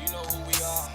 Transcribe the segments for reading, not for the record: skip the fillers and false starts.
You know who we are.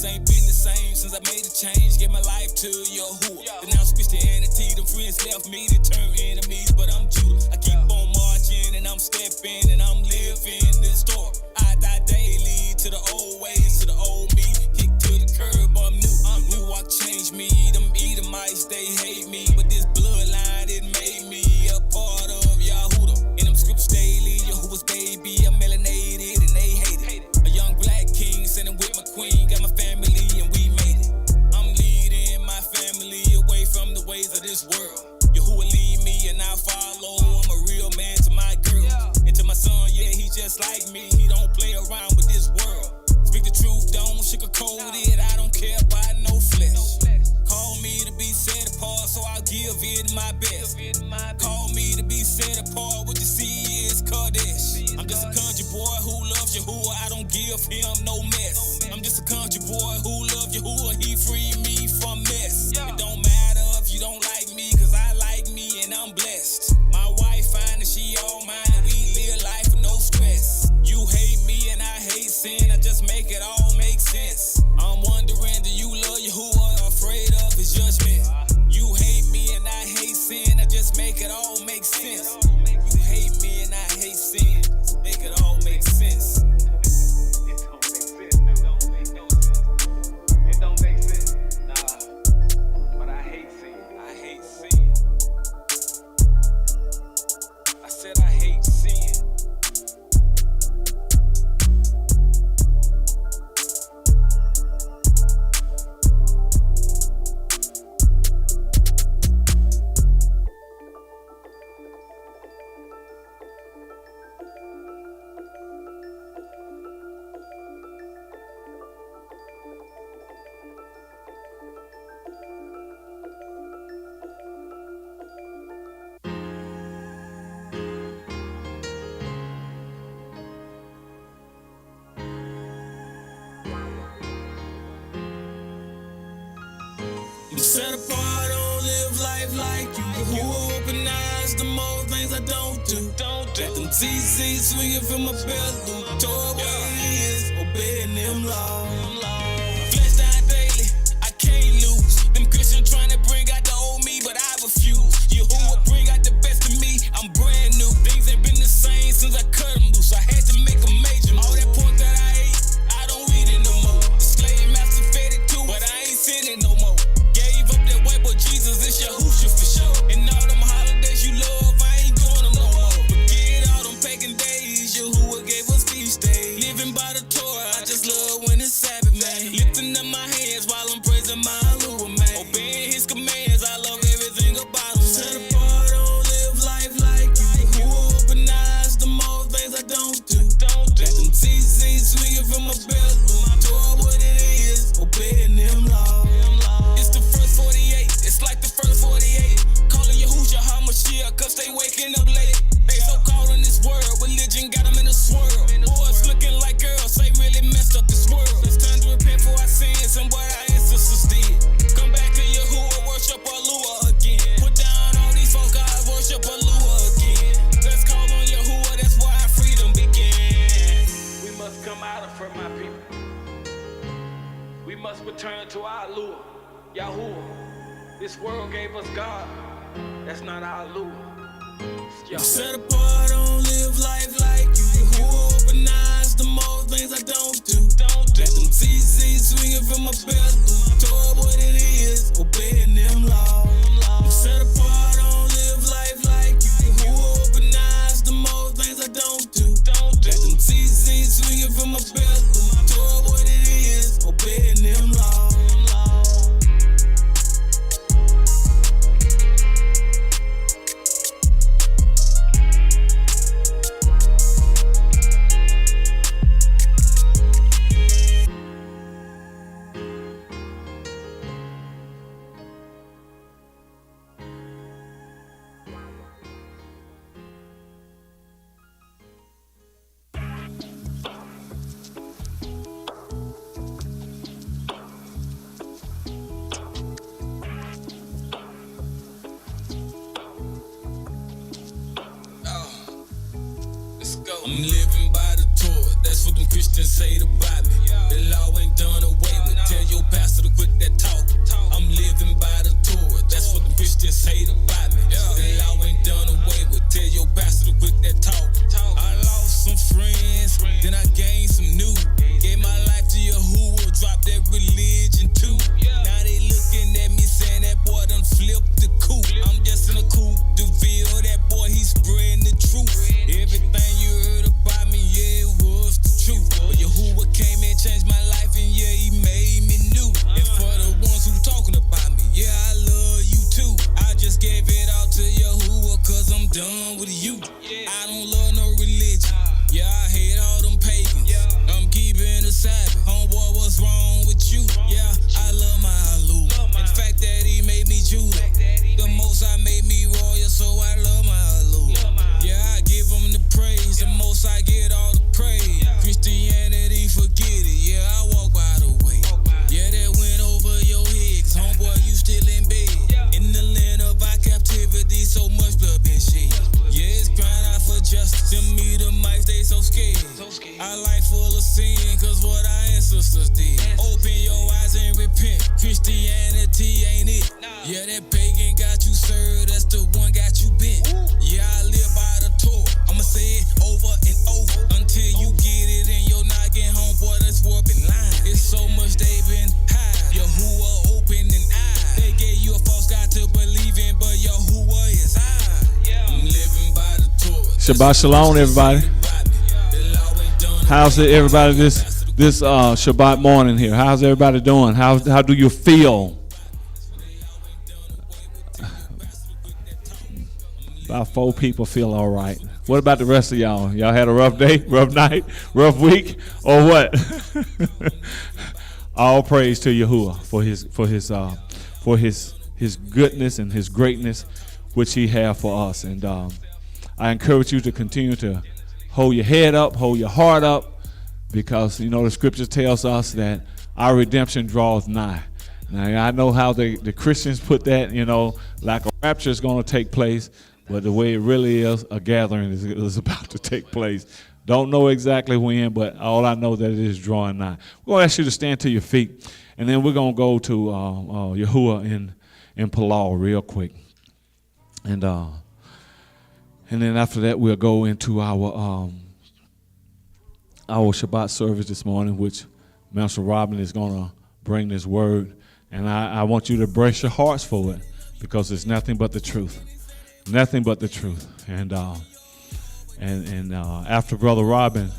Things ain't been the same since I made a change. Gave my life to Yahuwah. Then now switch Christianity. Them friends left me to turn enemies, but I'm Judah. I keep on marching and I'm stepping and I'm living this story. I die daily to the old ways, to the old me. Kick to the curb, I'm new. New walk changed me. Them Edomites, they hate me, but this bloodline, it made me a part of Yahuwah. In them scripts daily, Yahuwah's baby, I'm melanated and they hate it. A young black king sitting with my queen, got my family and we made it. I'm leading my family away from the ways of this world. Yahuwah lead me and I follow. I'm a real man to my girl. And to my son, yeah, he just like me. He don't play around with this world. Speak the truth, don't sugarcoat it. I don't care about no flesh. Call me to be set apart, so I'll give it my best. Call me to be set apart, what you see is Kadesh. I'm just a country boy who loves Yahuwah, I don't give him no mess. I'm just a country boy who loves Yahuwah, he freed me from mess. It don't matter if you don't like me, cause I like me and I'm blessed. My wife fine and she all mine, and we live life with no stress. You hate me and I hate sin, I just make it all make sense. I'm wondering, do you love Yahuwah or afraid of his judgment? You hate me and I hate sin, I just make it all make sense. You hate me and I hate sin, make it all make sense. It don't make sense, dude. It don't make no sense. It don't make sense, nah. But I hate sin, I hate sin. I said I hate sin. Set apart, don't live life like you. Who open eyes, the more things I don't do. Got them ZZ swinging from my bedroom. Told what it is, obeying them laws. Flesh die daily, I can't lose. Them Christians trying to bring out the old me, but I refuse. Yahuwah bring out the best of me, I'm brand new. Things ain't been the same since I cut them loose. I had to make a major move. All that pork that I ate, I don't eat it no more. The slave master fed it too, but I ain't seen it no more. But Jesus, it's Yahushua for sure. And all them holidays you love, I ain't doing them no more. Forget all them pagan days, Yahuwah gave us feast days. Living by the Torah, I just love when it's Sabbath, man. Lifting up my hands while I'm praising my Lord, man. Obeying his commands, I love everything about him, man. Set apart, don't live life like you. Yahuwah open eyes, the more things I don't do. Got them ZZ swinging from my bedroom. Torah what it is, obeying them laws. It's the first 48. It's like the first 48. Calling Yahushua HaMashiach, cause they waking up late. They so caught in this world, religion got them in a swirl. Boys looking like girls, they really messed up this world. It's time to repent for our sins and what our ancestors did. Come back to Yahuwah, worship Alua again. Put down all these folk gods, worship Alua again. Let's call on Yahuwah, that's why our freedom began. We must come out of from my people. We must return to our Alua, Yahuwah. This world gave us God, that's not our Lord. Set apart, don't live life like you. Who open eyes, the more things I don't do. Got them ZZ swinging from my bedroom. Told what it is, obeying them laws. Set apart, don't live life like you. Who open eyes, the more things I don't do. Got them ZZ swinging from my bedroom. Told what it is, obeying them laws. I'm living by the Torah, that's That's what them Christians say about me. The law ain't done away with. Tell your pastor to quit that talk. I'm living by the Torah. That's what them Christians say about me. The law ain't done away with. Tell your pastor to quit that talk. I lost some friends, then I gained some new. Gave my life to Yahuwah, dropped that religion too. Now they looking at me saying that boy done flipped the coupe. I'm just in a coupe de ville. That boy, he spreading the truth. Everything you heard about me, yeah, it was the truth. But Yahuwah came and changed my life, and yeah, he made me new. And for the ones who talking about me, yeah, I love you too. I just gave it all to Yahuwah, cause I'm done with you. I don't love no religion. Yeah, I hate all them pagans. I'm keeping the Sabbath. Homeboy, what's wrong with you? Yeah, I love my hallelujah. In fact, that he made me Judah. The most I made me royal, so I love my hallelujah. Yeah, I give him the praise. The most I get all the praise. Christianity, forget it. Yeah, I walk by the way. Yeah, that went over your head. Cause homeboy, you still in bed. In the land of our captivity, so much blood been shed. Yeah, it's crying out for justice. Them Edomites, they so scared. Our life full of sin, cause what our ancestors did. Open your eyes and repent. Christianity ain't it. Yeah, that pagan got you served, that's the one got you bent. Yeah, I live by the Torah. I'ma say it over and over until you get it in your noggin, homeboy, that's warping line. It's so much they been hide. Yahuwah opening eyes. They gave you a false God to believe in, but Yahuwah is I. I'm living by the Torah. Shabbat shalom, everybody. How's it, everybody, this Shabbat morning here? How's everybody doing? How do you feel? About 4 people feel all right. What about the rest of y'all? Y'all had a rough day, rough night, rough week, or what? All praise to Yahuwah for his goodness and his greatness, which he have for us. And I encourage you to continue to hold your head up, hold your heart up, because you know the scripture tells us that our redemption draws nigh. Now I know how the Christians put that, you know, like a rapture is going to take place. But the way it really is, a gathering is about to take place. Don't know exactly when, but all I know that it is drawing nigh. We're going to ask you to stand to your feet, and then we're going to go to Yahuwah in Palau real quick. And then after that, we'll go into our Shabbat service this morning, which Master Robbin is going to bring this word. And I want you to brace your hearts for it, because it's nothing but the truth. Nothing but the truth. And after Brother Robbin,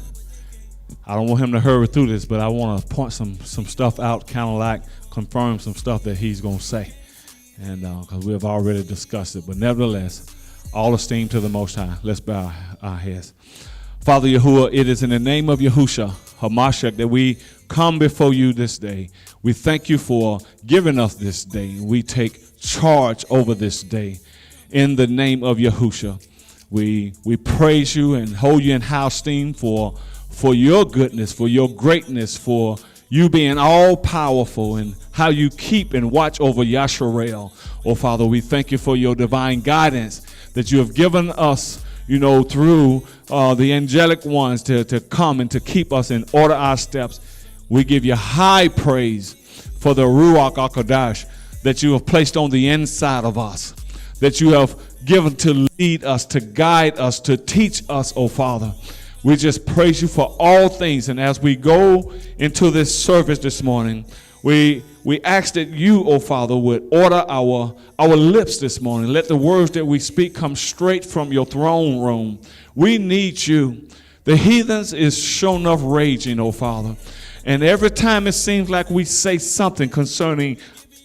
I don't want him to hurry through this, but I want to point some stuff out, kind of like confirm some stuff that he's going to say. And because we have already discussed it. But nevertheless, all esteem to the Most High. Let's bow our heads. Father Yahuwah, it is in the name of Yahusha HaMashiach that we come before you this day. We thank you for giving us this day. We take charge over this day. In the name of Yahusha, we praise you and hold you in high esteem for your goodness, for your greatness, for you being all powerful, and how you keep and watch over Yasharel. Oh, Father, we thank you for your divine guidance that you have given us, you know, through the angelic ones to come and to keep us and order our steps. We give you high praise for the Ruach HaKodesh that you have placed on the inside of us, that you have given to lead us, to guide us, to teach us, oh Father. We just praise you for all things. And as we go into this service this morning, we ask that you, oh Father, would order our lips this morning. Let the words that we speak come straight from your throne room. We need you. The heathens is sure enough raging, oh Father. And every time it seems like we say something concerning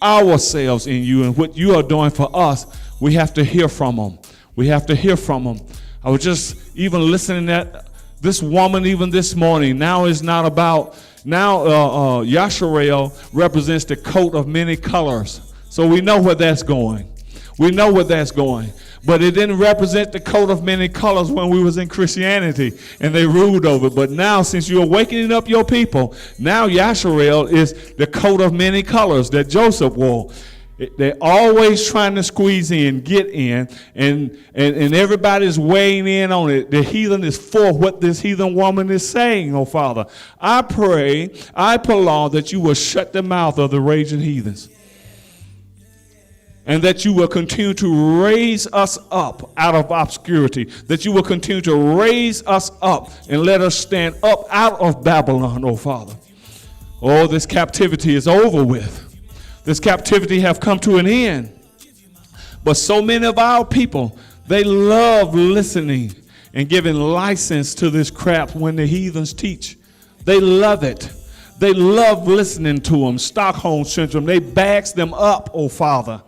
ourselves in you and what you are doing for us, we have to hear from them. We have to hear from them. I was just even listening at this woman even this morning. Now it's not about, Yasharel represents the coat of many colors. So we know where that's going. We know where that's going. But it didn't represent the coat of many colors when we was in Christianity and they ruled over it. But now, since you're awakening up your people, now Yasharel is the coat of many colors that Joseph wore. They're always trying to squeeze in, get in, and everybody's weighing in on it. The heathen is for what this heathen woman is saying, oh Father. I pray, I prolong that you will shut the mouth of the raging heathens. And that you will continue to raise us up out of obscurity. That you will continue to raise us up and let us stand up out of Babylon, oh Father. Oh, this captivity is over with. This captivity have come to an end. But so many of our people, they love listening and giving license to this crap when the heathens teach. They love it. They love listening to them. Stockholm syndrome. They backs them up, oh Father.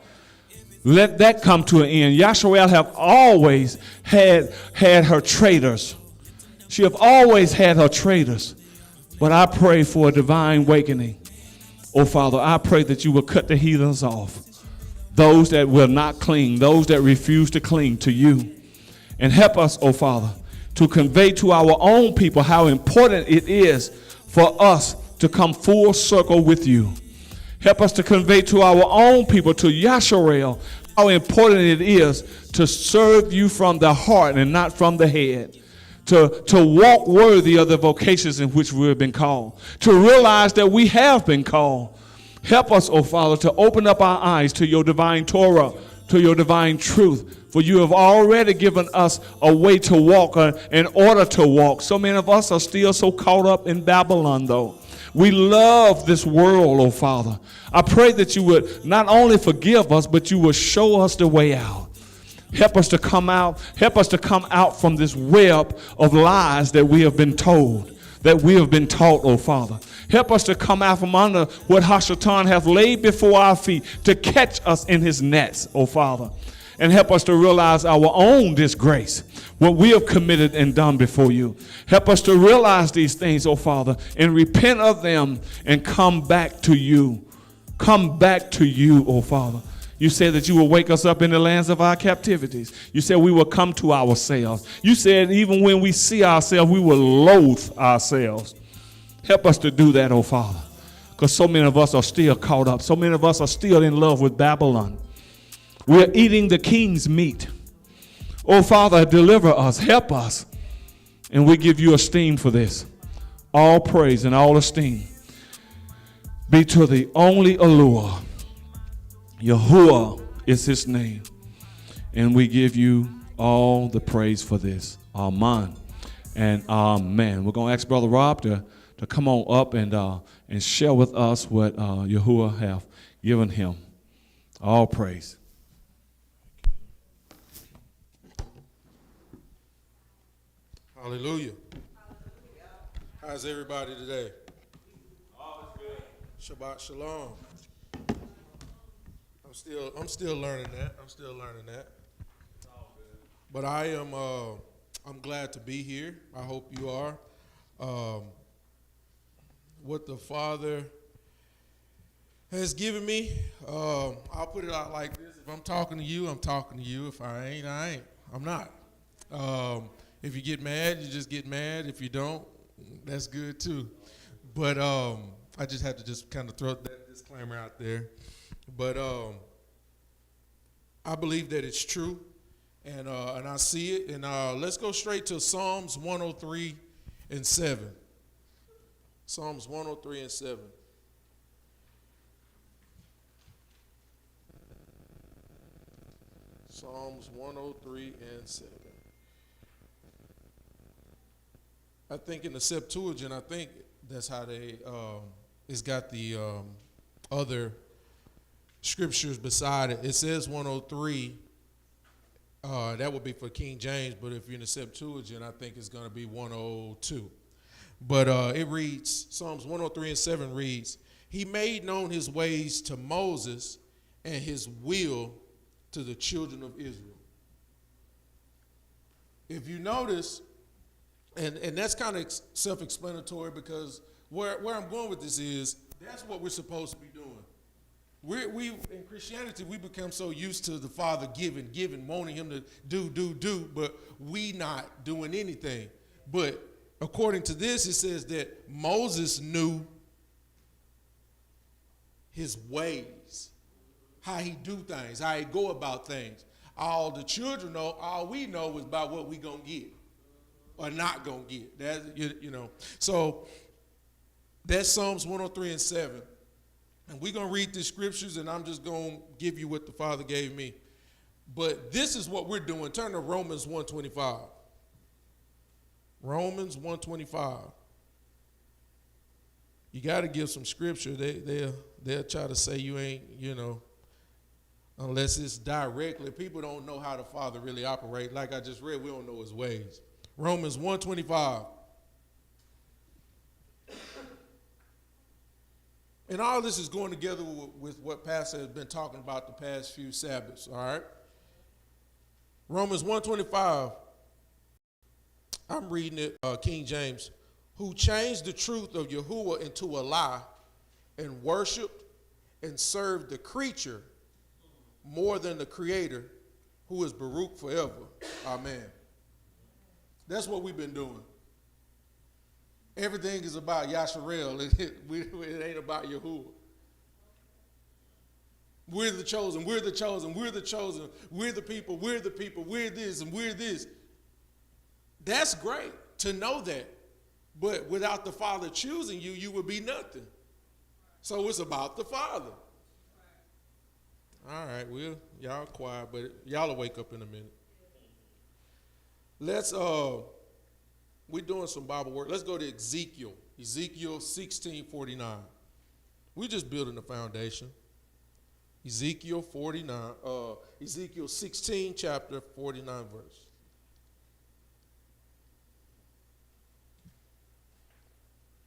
Let that come to an end. Yasharel have always had her traitors. She have always had her traitors. But I pray for a divine awakening. Oh, Father, I pray that you will cut the heathens off. Those that will not cling, those that refuse to cling to you. And help us, oh, Father, to convey to our own people how important it is for us to come full circle with you. Help us to convey to our own people, to Yasharel, how important it is to serve you from the heart and not from the head. To walk worthy of the vocations in which we have been called. To realize that we have been called. Help us, oh Father, to open up our eyes to your divine Torah, to your divine truth. For you have already given us a way to walk, in order to walk. So many of us are still so caught up in Babylon, though. We love this world, oh Father. I pray that you would not only forgive us, but you would show us the way out. Help us to come out. Help us to come out from this web of lies that we have been told, that we have been taught, oh Father. Help us to come out from under what Hashatan hath laid before our feet to catch us in his nets, oh Father. And help us to realize our own disgrace, what we have committed and done before you. Help us to realize these things, oh Father, and repent of them and come back to you. Come back to you, oh Father. You said that you will wake us up in the lands of our captivities. You said we will come to ourselves. You said even when we see ourselves, we will loathe ourselves. Help us to do that, oh Father, because so many of us are still caught up. So many of us are still in love with Babylon. We're eating the king's meat. Oh Father, deliver us, help us, and we give you esteem for this. All praise and all esteem be to the only allure. Yahuwah is his name. And we give you all the praise for this. Amen and amen. We're going to ask Brother Rob to come on up and share with us what Yahuwah have given him. All praise. Hallelujah. How's everybody today? All is good. Shabbat shalom. I'm still learning that. But I am I'm glad to be here. I hope you are. What the Father has given me, I'll put it out like this. If I'm talking to you, I'm talking to you. If I ain't, I ain't. I'm not. If you get mad, you just get mad. If you don't, that's good too. But I just had to just kind of throw that disclaimer out there. But I believe that it's true, and I see it. And let's go straight to Psalms 103 and 7. Psalms 103 and 7. Psalms 103 and 7. I think in the Septuagint, I think that's how they, it's got the other scriptures beside it. It says 103. That would be for King James, but if you're in the Septuagint, I think it's going to be 102. But it reads, Psalms 103 and 7 reads, He made known his ways to Moses and his will to the children of Israel. If you notice, and that's kind of self-explanatory, because where I'm going with this is, that's what we're supposed to be doing. We in Christianity, we become so used to the Father giving, wanting him to do, but we not doing anything. But according to this, it says that Moses knew his ways. how he do things, how he go about things. All the children know, all we know is about what we gonna get or not gonna get. That's, you know. So that's Psalms 103 and 7. And we're gonna read the scriptures, and I'm just gonna give you what the Father gave me. But this is what we're doing. Turn to Romans 1:25. Romans 1:25. You got to give some scripture. They'll try to say you ain't, you know, unless it's directly. People don't know how the Father really operates. Like I just read, we don't know his ways. Romans 1:25. And all this is going together with what Pastor has been talking about the past few Sabbaths, all right? Romans 1:25. I'm reading it, King James. Who changed the truth of Yahuwah into a lie and worshiped and served the creature more than the creator, who is Baruch forever. Amen. That's what we've been doing. Everything is about Yasharel. It ain't about Yahuwah. We're the chosen. We're the chosen. We're the chosen. We're the people. We're the people. We're this and we're this. That's great to know that. But without the Father choosing you, you would be nothing. So it's about the Father. All right, well, y'all quiet, but y'all will wake up in a minute. Let's, we're doing some Bible work. Let's go to Ezekiel 16:49. We're just building the foundation. Ezekiel 16, chapter 49 verse.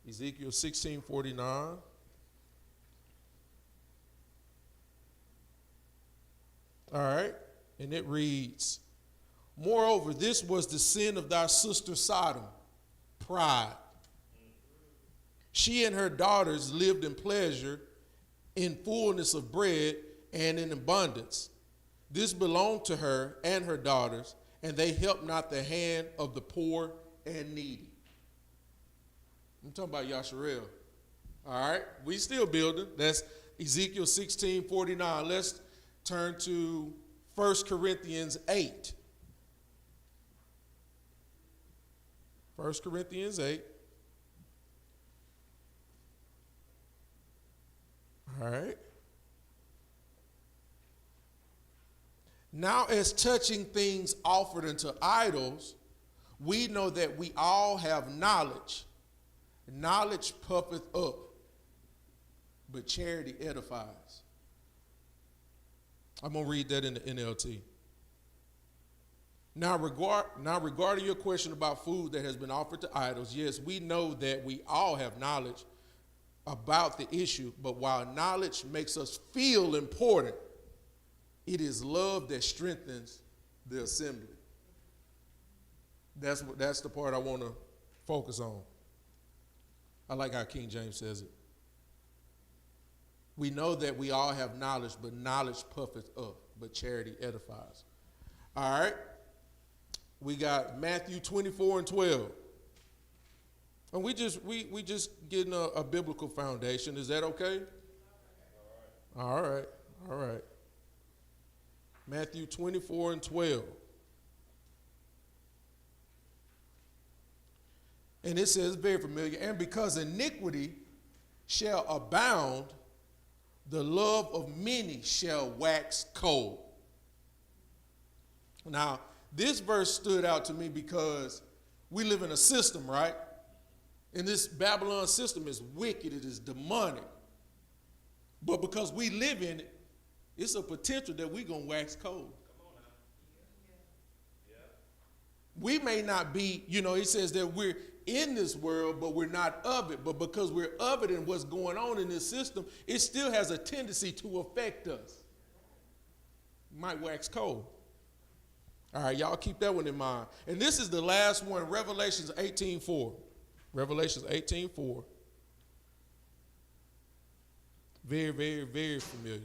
Ezekiel 16:49. All right, and it reads, moreover, this was the sin of thy sister Sodom, pride. She and her daughters lived in pleasure, in fullness of bread, and in abundance. This belonged to her and her daughters, and they helped not the hand of the poor and needy. I'm talking about Yasharel. All right, we still building. That's Ezekiel 16:49. Let's turn to 1 Corinthians 8. 1 Corinthians 8. All right. Now, as touching things offered unto idols, we know that we all have knowledge. Knowledge puffeth up, but charity edifies. I'm going to read that in the NLT. Now regarding your question about food that has been offered to idols, yes, we know that we all have knowledge about the issue, but while knowledge makes us feel important, it is love that strengthens the assembly. That's the part I want to focus on. I like how King James says it. We know that we all have knowledge, but knowledge puffeth up, but charity edifies. All right. We got Matthew 24:12. And we just getting a biblical foundation. Is that okay? All right. All right. Matthew 24:12. And it says, very familiar, and because iniquity shall abound, the love of many shall wax cold. Now, this verse stood out to me because we live in a system, right? And this Babylon system is wicked, it is demonic. But because we live in it, it's a potential that we're going to wax cold. We may not be, it says that we're in this world, but we're not of it. But because we're of it and what's going on in this system, it still has a tendency to affect us. Might wax cold. All right, y'all keep that one in mind. And this is the last one, Revelations 18:4. Revelations 18:4. Very, very, very familiar.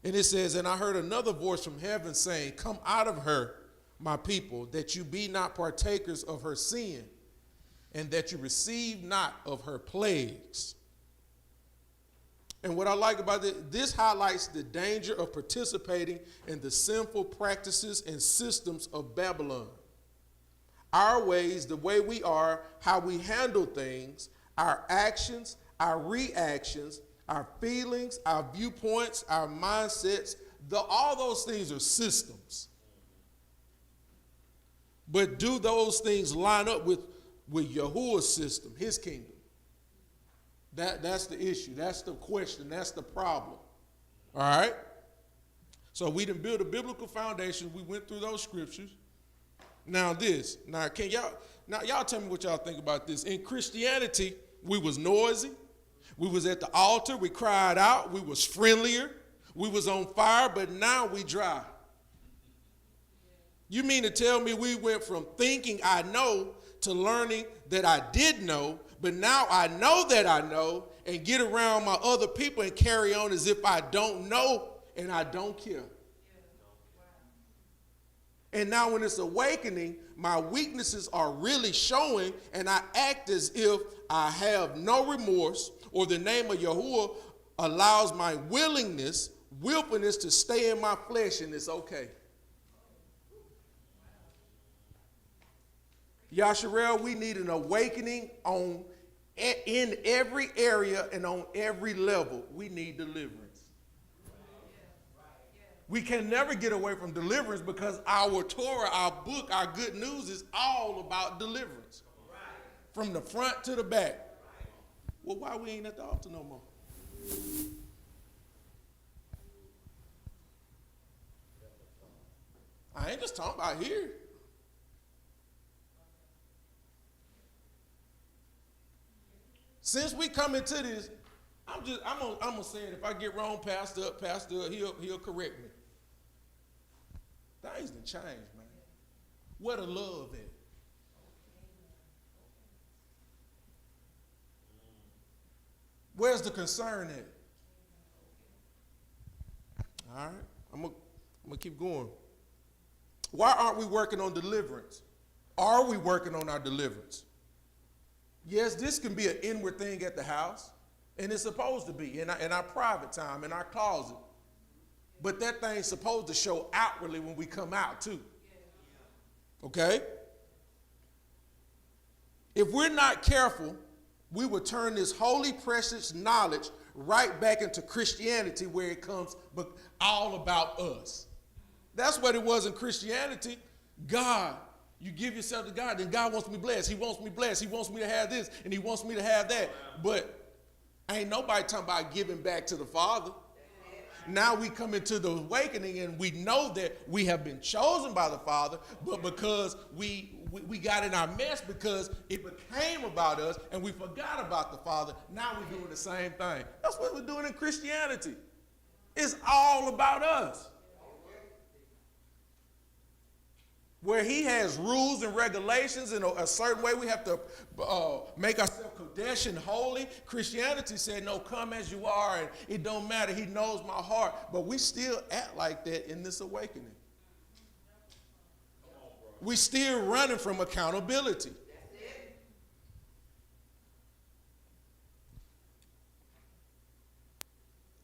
And it says, and I heard another voice from heaven saying, come out of her, my people, that you be not partakers of her sin, and that you receive not of her plagues. And what I like about it, this highlights the danger of participating in the sinful practices and systems of Babylon. Our ways, the way we are, how we handle things, our actions, our reactions, our feelings, our viewpoints, our mindsets, all those things are systems. But do those things line up with Yahuwah's system, his kingdom? That's the issue. That's the question. That's the problem. All right? So we done built a biblical foundation. We went through those scriptures. Now y'all tell me what y'all think about this. In Christianity, we was noisy. We was at the altar. We cried out. We was friendlier. We was on fire, but now we dry. You mean to tell me we went from thinking I know to learning that I did know, but now I know that I know and get around my other people and carry on as if I don't know and I don't care. And now when it's awakening, my weaknesses are really showing and I act as if I have no remorse, or the name of Yahuwah allows my willfulness to stay in my flesh, and it's okay. Yasharel, we need an awakening in every area and on every level. We need deliverance. We can never get away from deliverance because our Torah, our book, our good news is all about deliverance. From the front to the back. Well, why we ain't at the altar no more? I ain't just talking about here. Since we come into this, I'm gonna say it. If I get wrong, Pastor, he'll correct me. Things done changed, man. Where the love at? Where's the concern at? All right, I'm gonna keep going. Why aren't we working on deliverance? Are we working on our deliverance? Yes, this can be an inward thing at the house, and it's supposed to be in our private time, in our closet. But that thing's supposed to show outwardly when we come out too. Okay? If we're not careful, we will turn this holy, precious knowledge right back into Christianity, where it comes all about us. That's what it was in Christianity. God, you give yourself to God, then God wants me blessed. He wants me blessed. He wants me to have this, and he wants me to have that. But ain't nobody talking about giving back to the Father. Now we come into the awakening, and we know that we have been chosen by the Father, but because we got in our mess because it became about us, and we forgot about the Father, now we're doing the same thing. That's what we're doing in Christianity. It's all about us. Where he has rules and regulations in a certain way, we have to make ourselves Kodesh and holy. Christianity said, no, come as you are, and it don't matter. He knows my heart. But we still act like that in this awakening. We still running from accountability.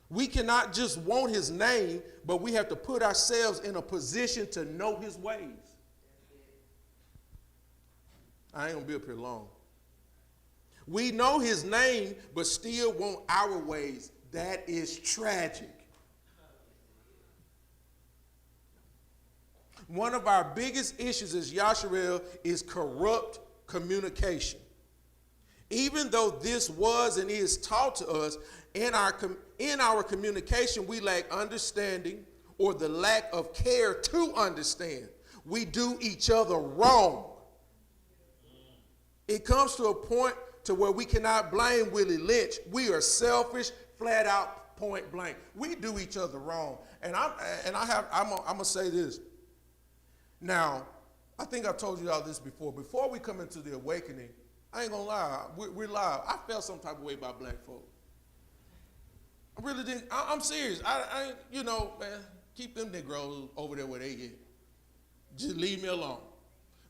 We cannot just want his name, but we have to put ourselves in a position to know his ways. I ain't gonna be up here long. We know his name, but still want our ways. That is tragic. One of our biggest issues as Yasharel is corrupt communication. Even though this was and is taught to us, in our communication, we lack understanding or the lack of care to understand. We do each other wrong. It comes to a point to where we cannot blame Willie Lynch. We are selfish, flat out, point blank. We do each other wrong. And I'm gonna say this. Now, I think I've told you all this before. Before we come into the awakening, I ain't gonna lie, we're live. I felt some type of way about black folk. I really didn't. I'm serious. I man, keep them Negroes over there where they get. Just leave me alone.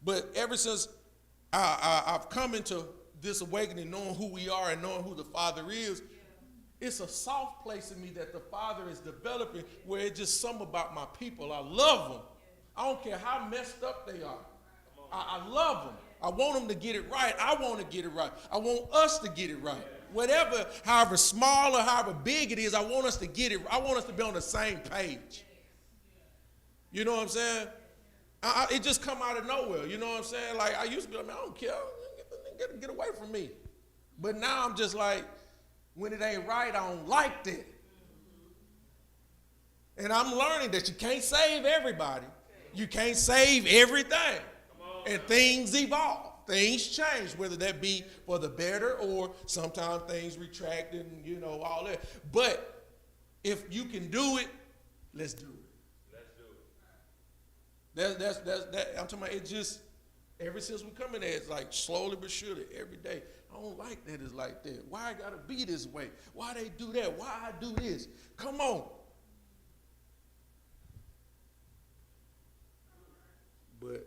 But ever since I've come into this awakening, knowing who we are and knowing who the Father is, It's a soft place in me that the Father is developing where it's just something about my people. I love them. I don't care how messed up they are. I love them. I want them to get it right. I want to get it right. I want us to get it right. Whatever, however small or however big it is, I want us to get it. I want us to be on the same page. You know what I'm saying? It just come out of nowhere. You know what I'm saying? Like, I used to be like, man, I don't care. Get away from me. But now I'm just like, when it ain't right, I don't like that. And I'm learning that you can't save everybody. You can't save everything. And things evolve. Things change, whether that be for the better or sometimes things retract and, you know, all that. But if you can do it, let's do it. Let's do it. That. I'm talking about it just, ever since we come in there, it's like slowly but surely, every day. I don't like that it's like that. Why I got to be this way? Why they do that? Why I do this? Come on. But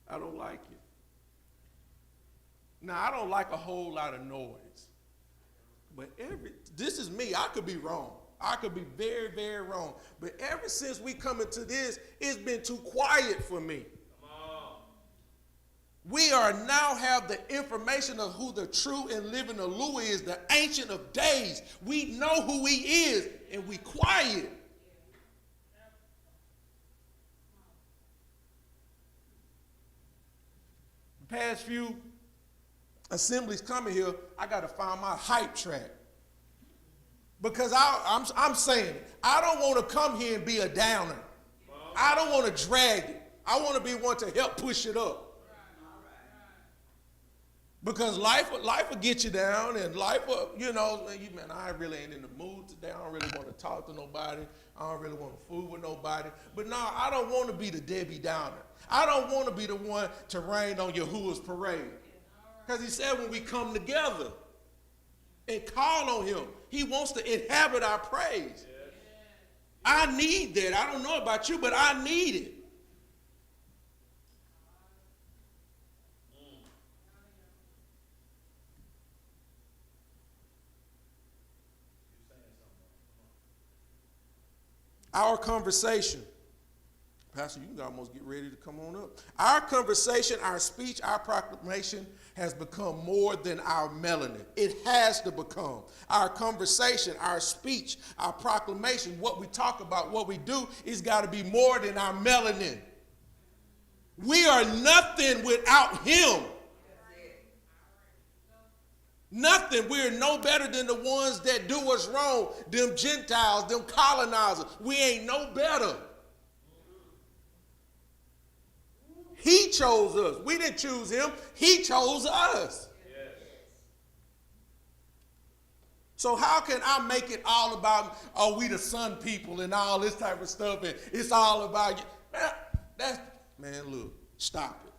I don't like it. Now, I don't like a whole lot of noise. But this is me. I could be wrong. I could be very, very wrong. But ever since we come into this, it's been too quiet for me. We are now have the information of who the true and living Elu is, the Ancient of Days. We know who he is, and we quiet. The past few assemblies coming here, I got to find my hype track. Because I'm saying it. I don't want to come here and be a downer. I don't want to drag it. I want to be one to help push it up. Because life will get you down, and life will, you know, man, I really ain't in the mood today. I don't really want to talk to nobody. I don't really want to fool with nobody. But no, I don't want to be the Debbie Downer. I don't want to be the one to rain on Yahuwah's parade. Because he said when we come together and call on him, he wants to inhabit our praise. I need that. I don't know about you, but I need it. Our conversation, Pastor, you can almost get ready to come on up. Our conversation, our speech, our proclamation has become more than our melanin. It has to become. Our conversation, our speech, our proclamation, what we talk about, what we do, is got to be more than our melanin. We are nothing without him. Nothing. We're no better than the ones that do us wrong, them Gentiles, them colonizers. We ain't no better. He chose us. We didn't choose him. He chose us. Yes. So how can I make it all about, oh, we the sun people and all this type of stuff, and it's all about you? Man, look, stop it.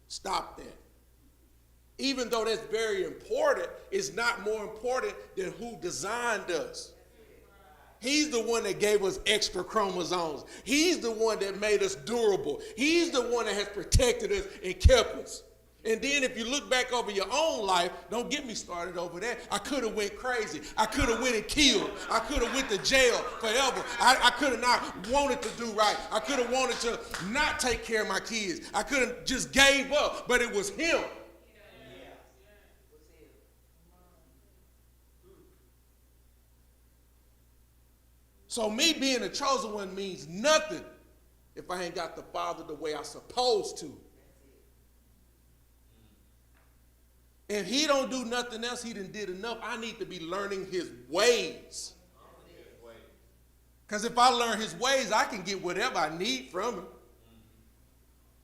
Stop that. Even though that's very important, it's not more important than who designed us. He's the one that gave us extra chromosomes. He's the one that made us durable. He's the one that has protected us and kept us. And then if you look back over your own life, don't get me started over that. I could have went crazy. I could have went and killed. I could have went to jail forever. I could have not wanted to do right. I could have wanted to not take care of my kids. I could have just gave up, but it was him. So me being a chosen one means nothing if I ain't got the Father the way I'm supposed to. If he don't do nothing else, he done did enough. I need to be learning his ways. Because if I learn his ways, I can get whatever I need from him.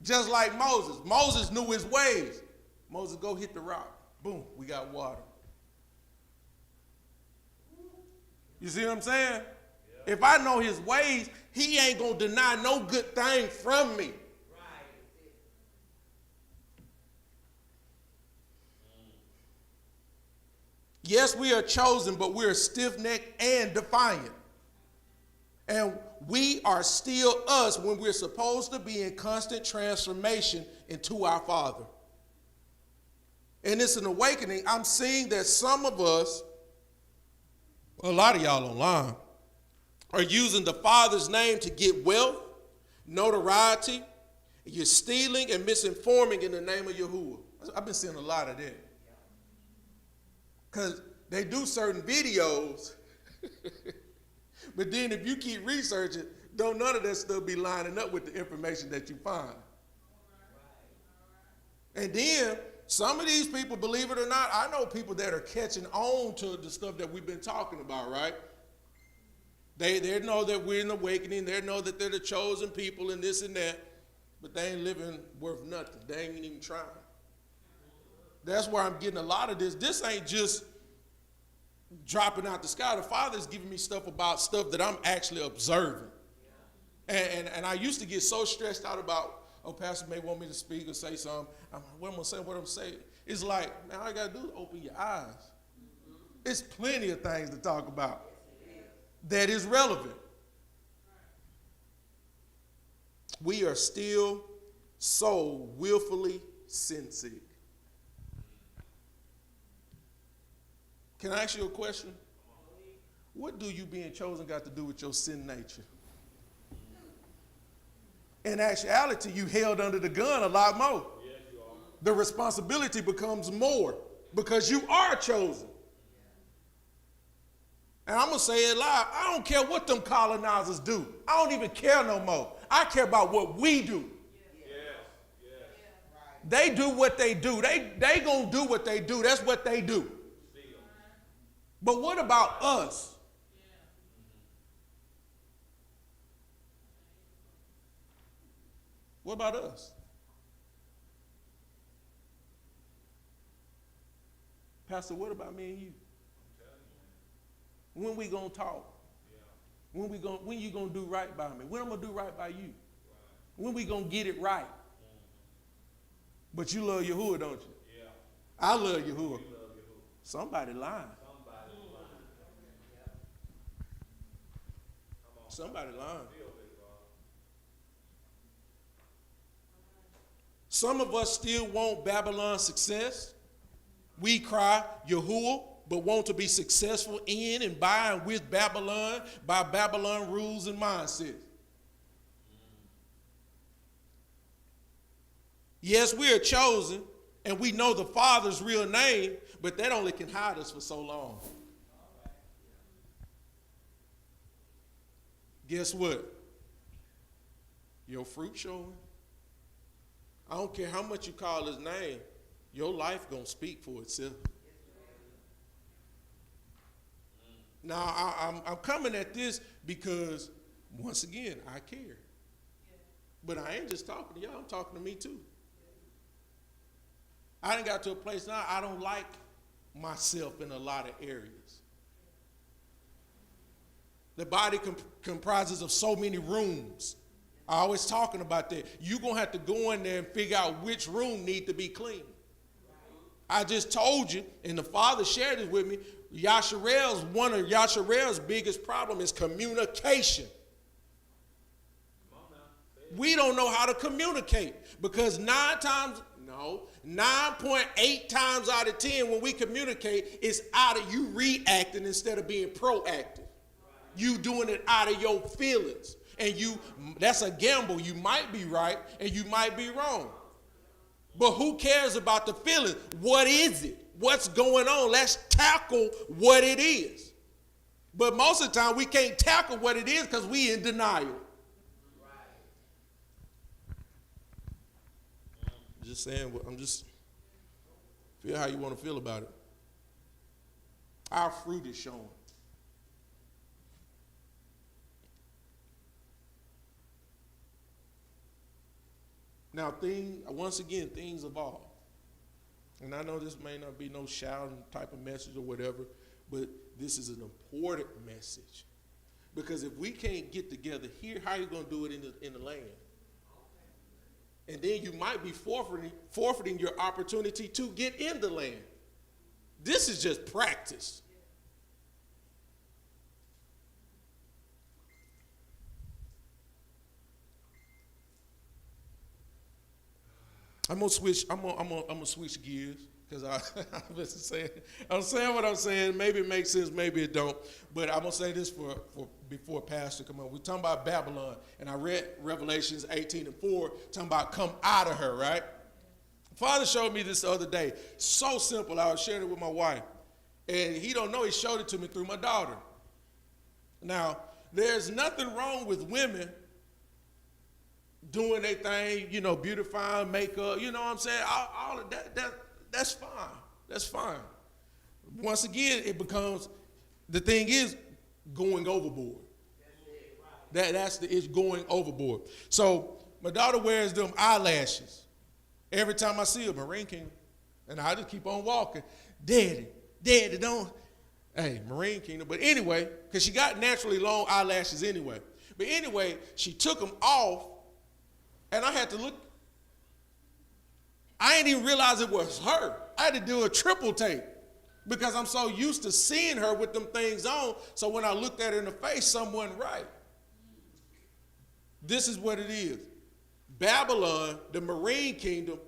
Just like Moses. Moses knew his ways. Moses, go hit the rock. Boom, we got water. You see what I'm saying? If I know his ways, he ain't going to deny no good thing from me. Yes, we are chosen, but we are stiff-necked and defiant. And we are still us when we're supposed to be in constant transformation into our Father. and it's an awakening, I'm seeing that some of us, a lot of y'all online, are using the Father's name to get wealth, notoriety. You're stealing and misinforming in the name of Yahuwah. I've been seeing a lot of that. Because they do certain videos, but then if you keep researching, don't none of that stuff be lining up with the information that you find. And then some of these people, believe it or not, I know people that are catching on to the stuff that we've been talking about, right? They know that we're in awakening. They know that they're the chosen people and this and that, but they ain't living worth nothing. They ain't even trying. That's where I'm getting a lot of this. This ain't just dropping out the sky. The Father's giving me stuff about stuff that I'm actually observing. And I used to get so stressed out about, oh, pastor may want me to speak or say something. What I'm going to say, what I'm saying. It's like, man, all you got to do is open your eyes. It's plenty of things to talk about that is relevant. We are still so willfully sin sick. Can I ask you a question? What do you being chosen got to do with your sin nature? In actuality, you held under the gun a lot more. Yes, you are. The responsibility becomes more because you are chosen. And I'm going to say it live. I don't care what them colonizers do. I don't even care no more. I care about what we do. Yes. They do what they do. They going to do what they do. That's what they do. But what about us? What about us? Pastor, what about me and you? When we gonna talk? When you gonna do right by me? When I'm gonna do right by you? When we gonna get it right? But you love Yahuwah, don't you? Yeah. I love Yahuwah. Somebody lying. Somebody lying. Some of us still want Babylon's success. We cry Yahuwah, but want to be successful in and by and with Babylon, by Babylon rules and mindsets. Yes, we are chosen, and we know the Father's real name, but that only can hide us for so long. Guess what? Your fruit showing. I don't care how much you call his name, your life gonna speak for itself. Now, I'm coming at this because, once again, I care. But I ain't just talking to y'all, I'm talking to me too. I done got to a place now I don't like myself in a lot of areas. The body comprises of so many rooms. I always talking about that. You're going to have to go in there and figure out which room need to be clean. I just told you, and the Father shared this with me, one of Yasharel's biggest problem is communication. We don't know how to communicate because 9.8 times out of 10 when we communicate, it's out of you reacting instead of being proactive. You doing it out of your feelings. And that's a gamble. You might be right and you might be wrong. But who cares about the feeling? What is it? What's going on? Let's tackle what it is. But most of the time we can't tackle what it is because we in denial. Just saying, I'm just feel how you want to feel about it. Our fruit is showing. Now, once again, things evolve. And I know this may not be no shouting type of message or whatever, but this is an important message. Because if we can't get together here, how are you going to do it in the land? And then you might be forfeiting your opportunity to get in the land. This is just practice. I'm gonna switch gears because I'm saying what I'm saying. Maybe it makes sense, maybe it don't. But I'm gonna say this for before Pastor come on. We're talking about Babylon, and I read Revelations 18:4, talking about come out of her, right? Father showed me this the other day. So simple. I was sharing it with my wife, and he don't know. He showed it to me through my daughter. Now, there's nothing wrong with women doing their thing, you know, beautifying, makeup, you know what I'm saying? All of that's fine. That's fine. Once again, it becomes, the thing is going overboard. It's going overboard. So my daughter wears them eyelashes. Every time I see her, Marine Kingdom, and I just keep on walking. Daddy, don't. Hey, Marine Kingdom. But anyway, because she got naturally long eyelashes anyway. But anyway, she took them off, and I had to look. I didn't even realize it was her. I had to do a triple take because I'm so used to seeing her with them things on. So when I looked at her in the face, something wasn't right. This is what it is. Babylon, the Marine Kingdom,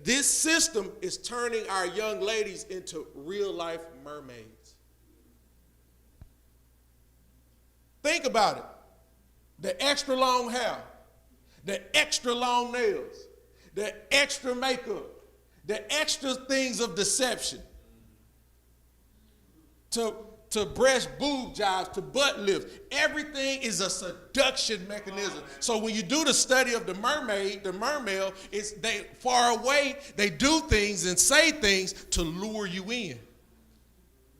this system is turning our young ladies into real-life mermaids. Think about it. The extra long hair, the extra long nails, the extra makeup, the extra things of deception, to breast boob jobs, to butt lifts. Everything is a seduction mechanism. So when you do the study of the mermaid, the mermaid, it's they far away, they do things and say things to lure you in.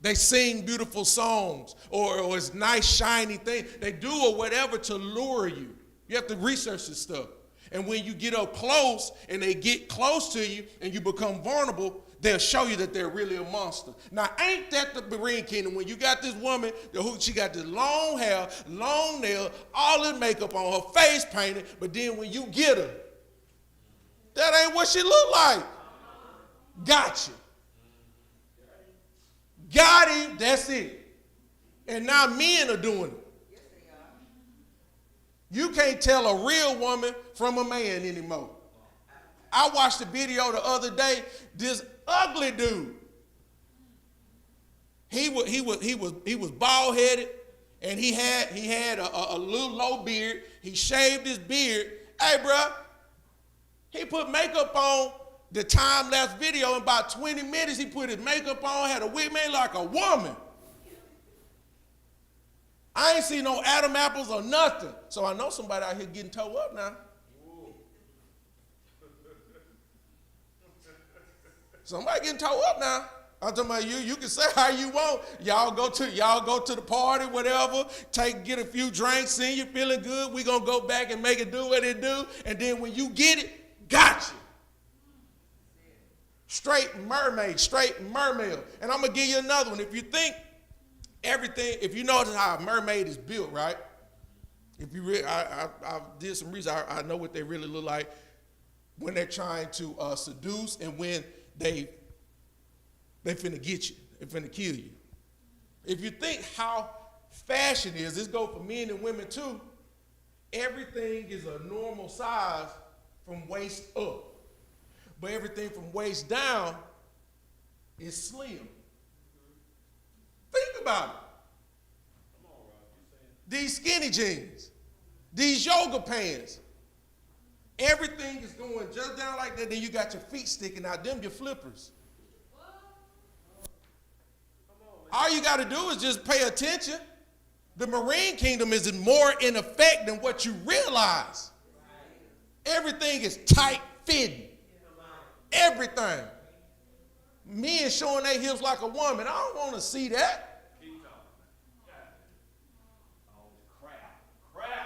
They sing beautiful songs or it's nice, shiny thing. They do or whatever to lure you. You have to research this stuff. And when you get up close and they get close to you and you become vulnerable, they'll show you that they're really a monster. Now, ain't that the Marine Kingdom? When you got this woman, she got this long hair, long nail, all this makeup on her, face painted, but then when you get her, that ain't what she look like. Gotcha. Got him, that's it. And now men are doing it. You can't tell a real woman from a man anymore. I watched a video the other day. This ugly dude. He was bald headed, and he had a little low beard. He shaved his beard. Hey, bro, he put makeup on. The time-lapse video in about 20 minutes. He put his makeup on, had a wig made like a woman. I ain't seen no Adam apples or nothing. So I know somebody out here getting towed up now. Somebody getting towed up now. I'm talking about you. You can say how you want. Y'all go to the party, whatever. Get a few drinks in. You feeling good? We gonna go back and make it do what it do. And then when you get it, gotcha. Straight mermaid, straight mermaid. And I'm gonna give you another one. If you think everything, if you notice how a mermaid is built, right? If you really, I did some research. I know what they really look like when they're trying to seduce and when they finna get you, they finna kill you. If you think how fashion is, this goes for men and women too. Everything is a normal size from waist up, but everything from waist down is slim. Think about it. These skinny jeans, these yoga pants, everything is going just down like that. Then you got your feet sticking out. Them your flippers. All you got to do is just pay attention. The Marine Kingdom is more in effect than what you realize. Everything is tight fitting. Everything. Men showing their hips like a woman. I don't want to see that.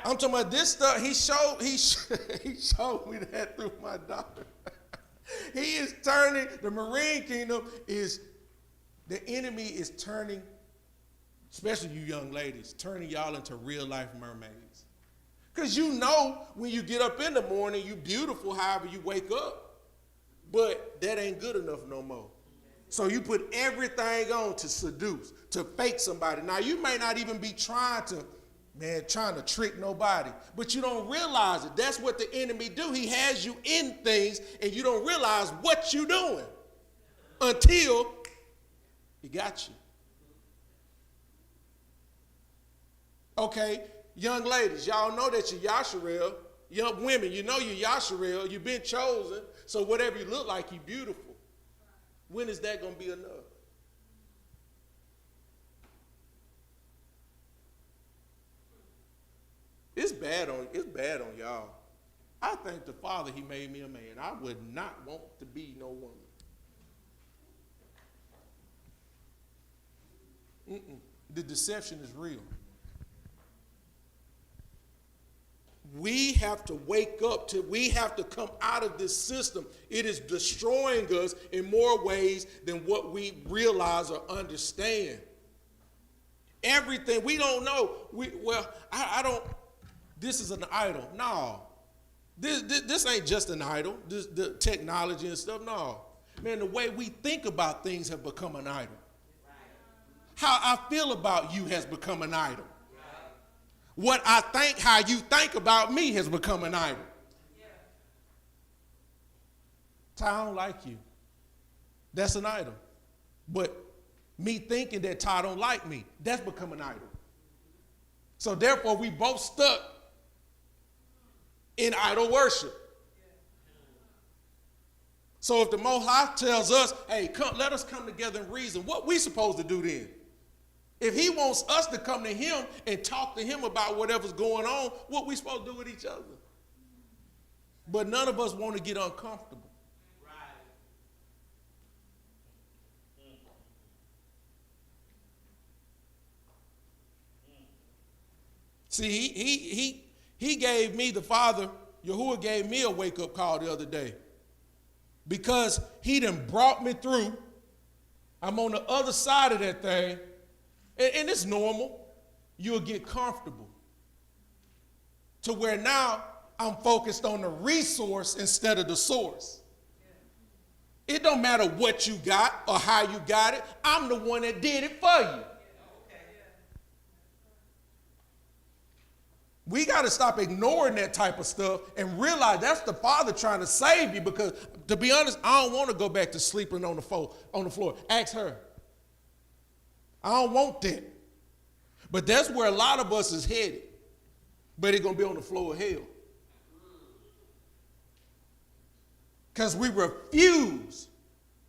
I'm talking about this stuff. He showed me that through my daughter. He is turning, the Marine Kingdom is, the enemy is turning, especially you young ladies, turning y'all into real life mermaids. Because you know when you get up in the morning, you beautiful however you wake up. But that ain't good enough no more. So you put everything on to seduce, to fake somebody. Now you may not even be trying to Man, trying to trick nobody. But you don't realize it. That's what the enemy do. He has you in things, and you don't realize what you're doing until he got you. Okay, young ladies, y'all know that you're Yasharel. Young women, you know you're Yasharel. You've been chosen. So whatever you look like, you're beautiful. When is that going to be enough? It's bad on y'all. I thank the Father he made me a man. I would not want to be no woman. The deception is real. We have to wake up we have to come out of this system. It is destroying us in more ways than what we realize or understand. Everything we don't know. I don't. This is an idol. No. This ain't just an idol. The technology and stuff. No. Man, the way we think about things have become an idol. How I feel about you has become an idol. What I think, how you think about me has become an idol. Ty, I don't like you. That's an idol. But me thinking that Ty don't like me, that's become an idol. So therefore, we both stuck in idol worship. So if the Most High tells us, hey, come, let us come together and reason, what we supposed to do then? If he wants us to come to him and talk to him about whatever's going on, what we supposed to do with each other? But none of us want to get uncomfortable. See, he gave me, the Father, Yahuwah gave me a wake-up call the other day. Because he done brought me through. I'm on the other side of that thing. And it's normal. You'll get comfortable. To where now I'm focused on the resource instead of the source. It don't matter what you got or how you got it. I'm the one that did it for you. We got to stop ignoring that type of stuff and realize that's the Father trying to save you, because, to be honest, I don't want to go back to sleeping on the floor. Ask her. I don't want that. But that's where a lot of us is headed. But it's going to be on the floor of hell. Because we refuse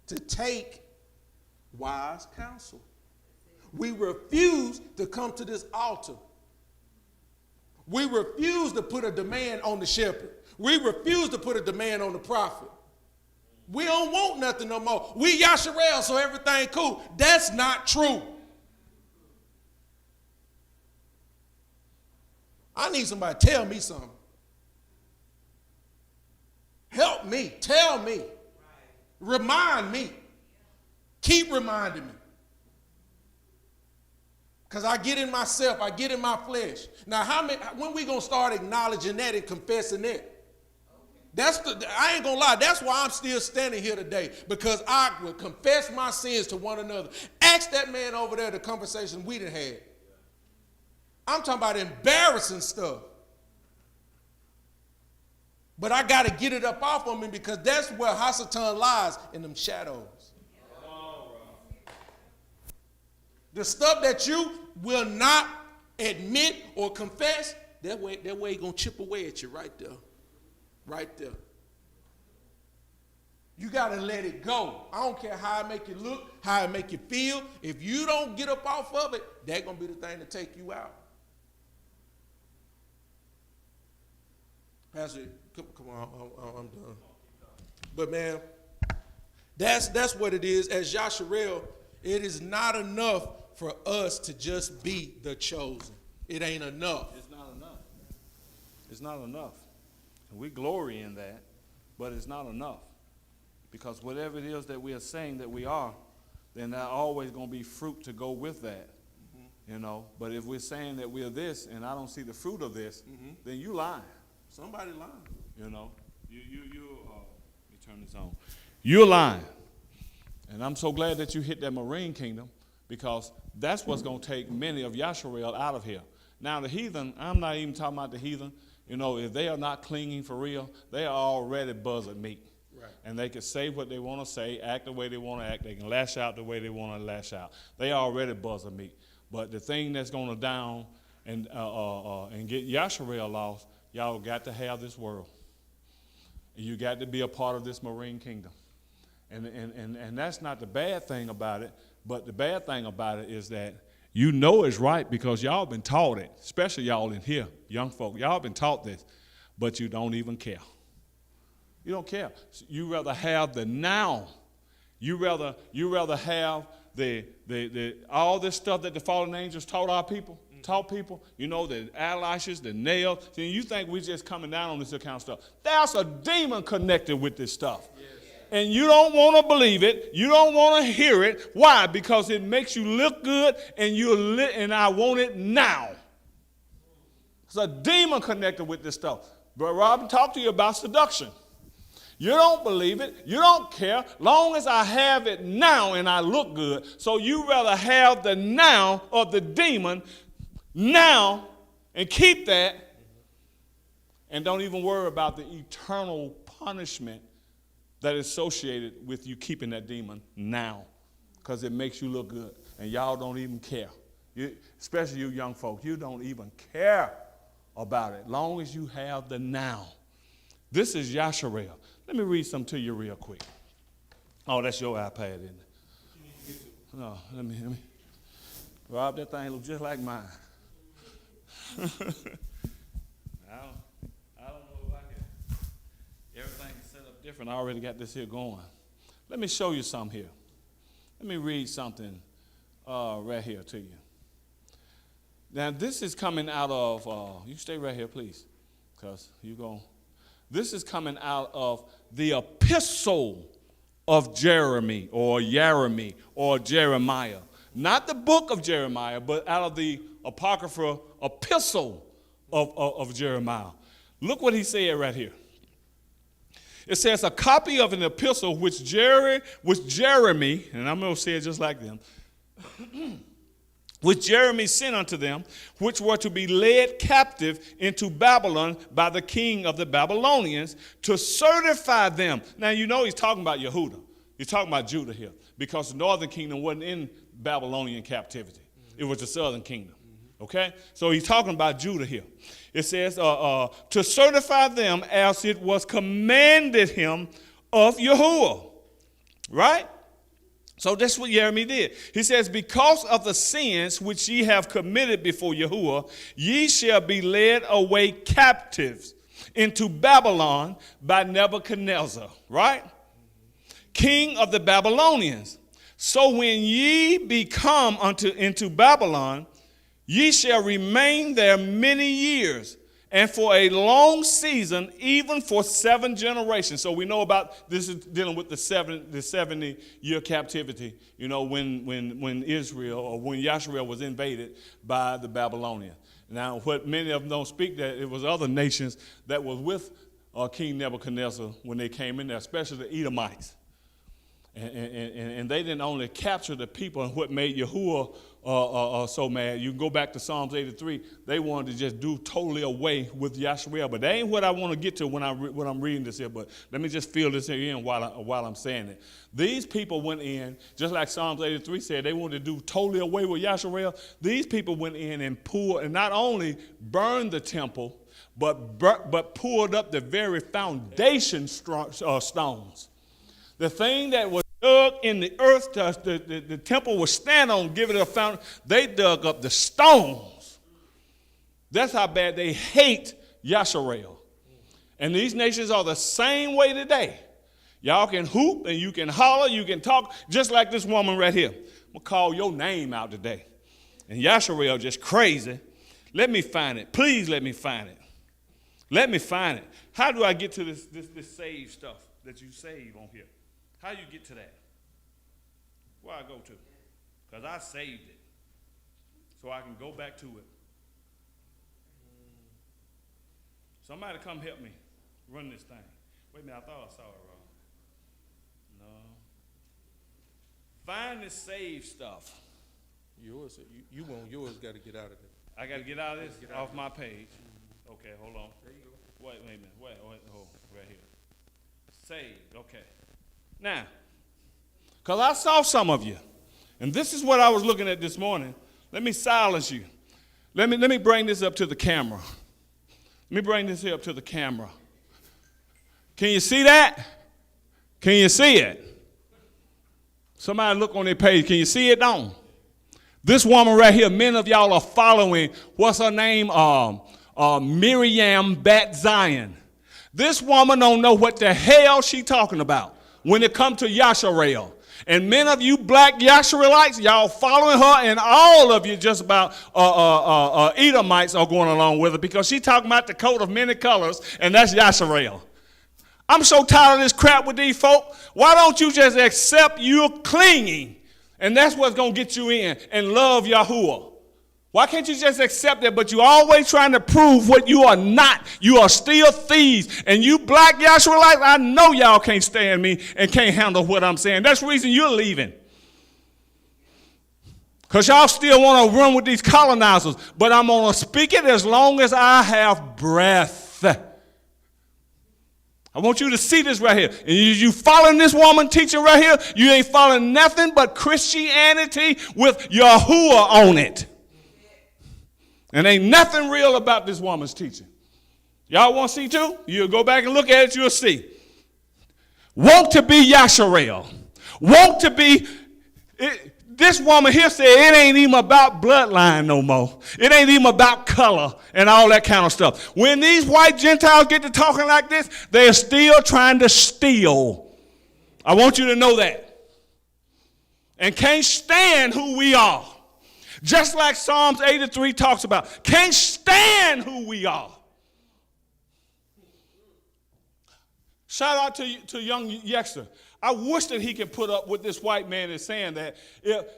to take wise counsel. We refuse to come to this altar. We refuse to put a demand on the shepherd. We refuse to put a demand on the prophet. We don't want nothing no more. We Yasharel, so everything cool. That's not true. I need somebody to tell me something. Help me. Tell me. Remind me. Keep reminding me. Because I get in myself, I get in my flesh. Now, when we going to start acknowledging that and confessing that? I ain't going to lie, that's why I'm still standing here today, because I will confess my sins to one another. Ask that man over there the conversation we done had. I'm talking about embarrassing stuff. But I got to get it up off of me, because that's where Hasatan lies, in them shadows. The stuff that you will not admit or confess, that way he's going to chip away at you right there. Right there. You got to let it go. I don't care how it make you look, how it make you feel. If you don't get up off of it, that's going to be the thing to take you out. Pastor, come on, I'm done. But man, that's what it is. As Yasharel, it is not enough for us to just be the chosen. It ain't enough. It's not enough. It's not enough. And we glory in that, but it's not enough. Because whatever it is that we are saying that we are, then there's always going to be fruit to go with that. Mm-hmm. You know, but if we're saying that we're this and I don't see the fruit of this, then you lying. Somebody lying. You know, let me turn this on. You're lying. And I'm so glad that you hit that Marine Kingdom, because that's what's going to take many of Yasharel out of here. Now the heathen, I'm not even talking about the heathen. You know, if they are not clinging for real, they are already buzzard meat. Right. And they can say what they want to say, act the way they want to act. They can lash out the way they want to lash out. They are already buzzard meat. But the thing that's going to down and get Yasharel lost, y'all got to have this world. You got to be a part of this marine kingdom. And that's not the bad thing about it, but the bad thing about it is that you know it's right because y'all been taught it, especially y'all in here, young folk. Y'all been taught this, but you don't even care. You don't care. You rather have the now. You rather have the all this stuff that the fallen angels taught people. You know, the eyelashes, the nails. See, you think we just coming down on this kind of stuff. There's a demon connected with this stuff. Yes. And you don't want to believe it. You don't want to hear it. Why? Because it makes you look good and I want it now. There's a demon connected with this stuff. But Robbin talked to you about seduction. You don't believe it. You don't care. Long as I have it now and I look good. So you rather have the now of the demon now and keep that and don't even worry about the eternal punishment that is associated with you keeping that demon now because it makes you look good and y'all don't even care. Especially you young folk, you don't even care about it long as you have the now. This is Yasharel. Let me read something to you real quick. Oh, that's your iPad, isn't it? No, let me. Rob, that thing looks just like mine. I don't know if I can. Everything's set up different. I already got this here going. Let me show you something here. Let me read something right here to you. Now, this is coming out of, you stay right here, please, because you're going. This is coming out of the epistle of Jeremy or Jeremiah. Not the book of Jeremiah, but out of the apocryphal epistle of Jeremiah. Look what he said right here. It says, a copy of an epistle which Jeremy, and I'm going to say it just like them, which Jeremy sent unto them, which were to be led captive into Babylon by the king of the Babylonians, to certify them. Now, you know he's talking about Yehuda. He's talking about Judah here, because the northern kingdom wasn't in Babylonian captivity. It was the southern kingdom. Okay? So he's talking about Judah here. It says, to certify them as it was commanded him of Yahuwah. Right? So that's what Jeremy did. He says, because of the sins which ye have committed before Yahuwah, ye shall be led away captives into Babylon by Nebuchadnezzar, right? King of the Babylonians. So when ye be come into Babylon, ye shall remain there many years, and for a long season, even for 7 generations. So we know about this is dealing with the 70-year captivity, you know, when Israel or when Yasharel was invaded by the Babylonians. Now, what many of them don't speak, that it was other nations that was with King Nebuchadnezzar when they came in there, especially the Edomites. And they didn't only capture the people, and what made Yahuwah so mad. You can go back to Psalms 83. They wanted to just do totally away with Yasharel. But that ain't what I want to get to when I'm reading this here. But let me just fill this here in while I'm saying it. These people went in, just like Psalms 83 said, they wanted to do totally away with Yasharel. These people went in and poured, and not only burned the temple, but poured up the very foundation stones. The thing that was dug in the earth, the temple was stand on, give it a fountain. They dug up the stones. That's how bad they hate Yasharel. And these nations are the same way today. Y'all can hoop and you can holler, you can talk, just like this woman right here. I'm going to call your name out today. And Yasharel just crazy. Let me find it. Please let me find it. Let me find it. How do I get to this save stuff that you save on here? How you get to that? Where I go to? Because I saved it. So I can go back to it. Somebody come help me run this thing. Wait a minute, I thought I saw it wrong. No. Find the save stuff. Yours, you want yours, got to get out of I got to get out of this off my page. Okay, hold on. There you go. Wait a minute. Wait, hold right here. Saved. Okay. Now, because I saw some of you, and this is what I was looking at this morning. Let me silence you. Let me bring this up to the camera. Let me bring this here up to the camera. Can you see that? Can you see it? Somebody look on their page. Can you see it on? This woman right here, many of y'all are following, what's her name? Miriam Bat Zion. This woman don't know what the hell she talking about when it comes to Yasharel. And many of you black Yasharelites, y'all following her, and all of you just about Edomites are going along with her because she talking about the coat of many colors, and that's Yasharel. I'm so tired of this crap with these folk. Why don't you just accept you're clinging? And that's what's going to get you in and love Yahuwah. Why can't you just accept it? But you're always trying to prove what you are not. You are still thieves. And you black Yasharites, I know y'all can't stand me and can't handle what I'm saying. That's the reason you're leaving. Because y'all still want to run with these colonizers. But I'm going to speak it as long as I have breath. I want you to see this right here. And you following this woman teaching right here, you ain't following nothing but Christianity with Yahuwah on it. And ain't nothing real about this woman's teaching. Y'all want to see too? You'll go back and look at it, you'll see. Want to be Yasharel. Want to be... This woman here said it ain't even about bloodline no more. It ain't even about color and all that kind of stuff. When these white Gentiles get to talking like this, they're still trying to steal. I want you to know that. And can't stand who we are. Just like Psalms 83 talks about. Can't stand who we are. Shout out to young Yexter. I wish that he could put up with this white man is saying that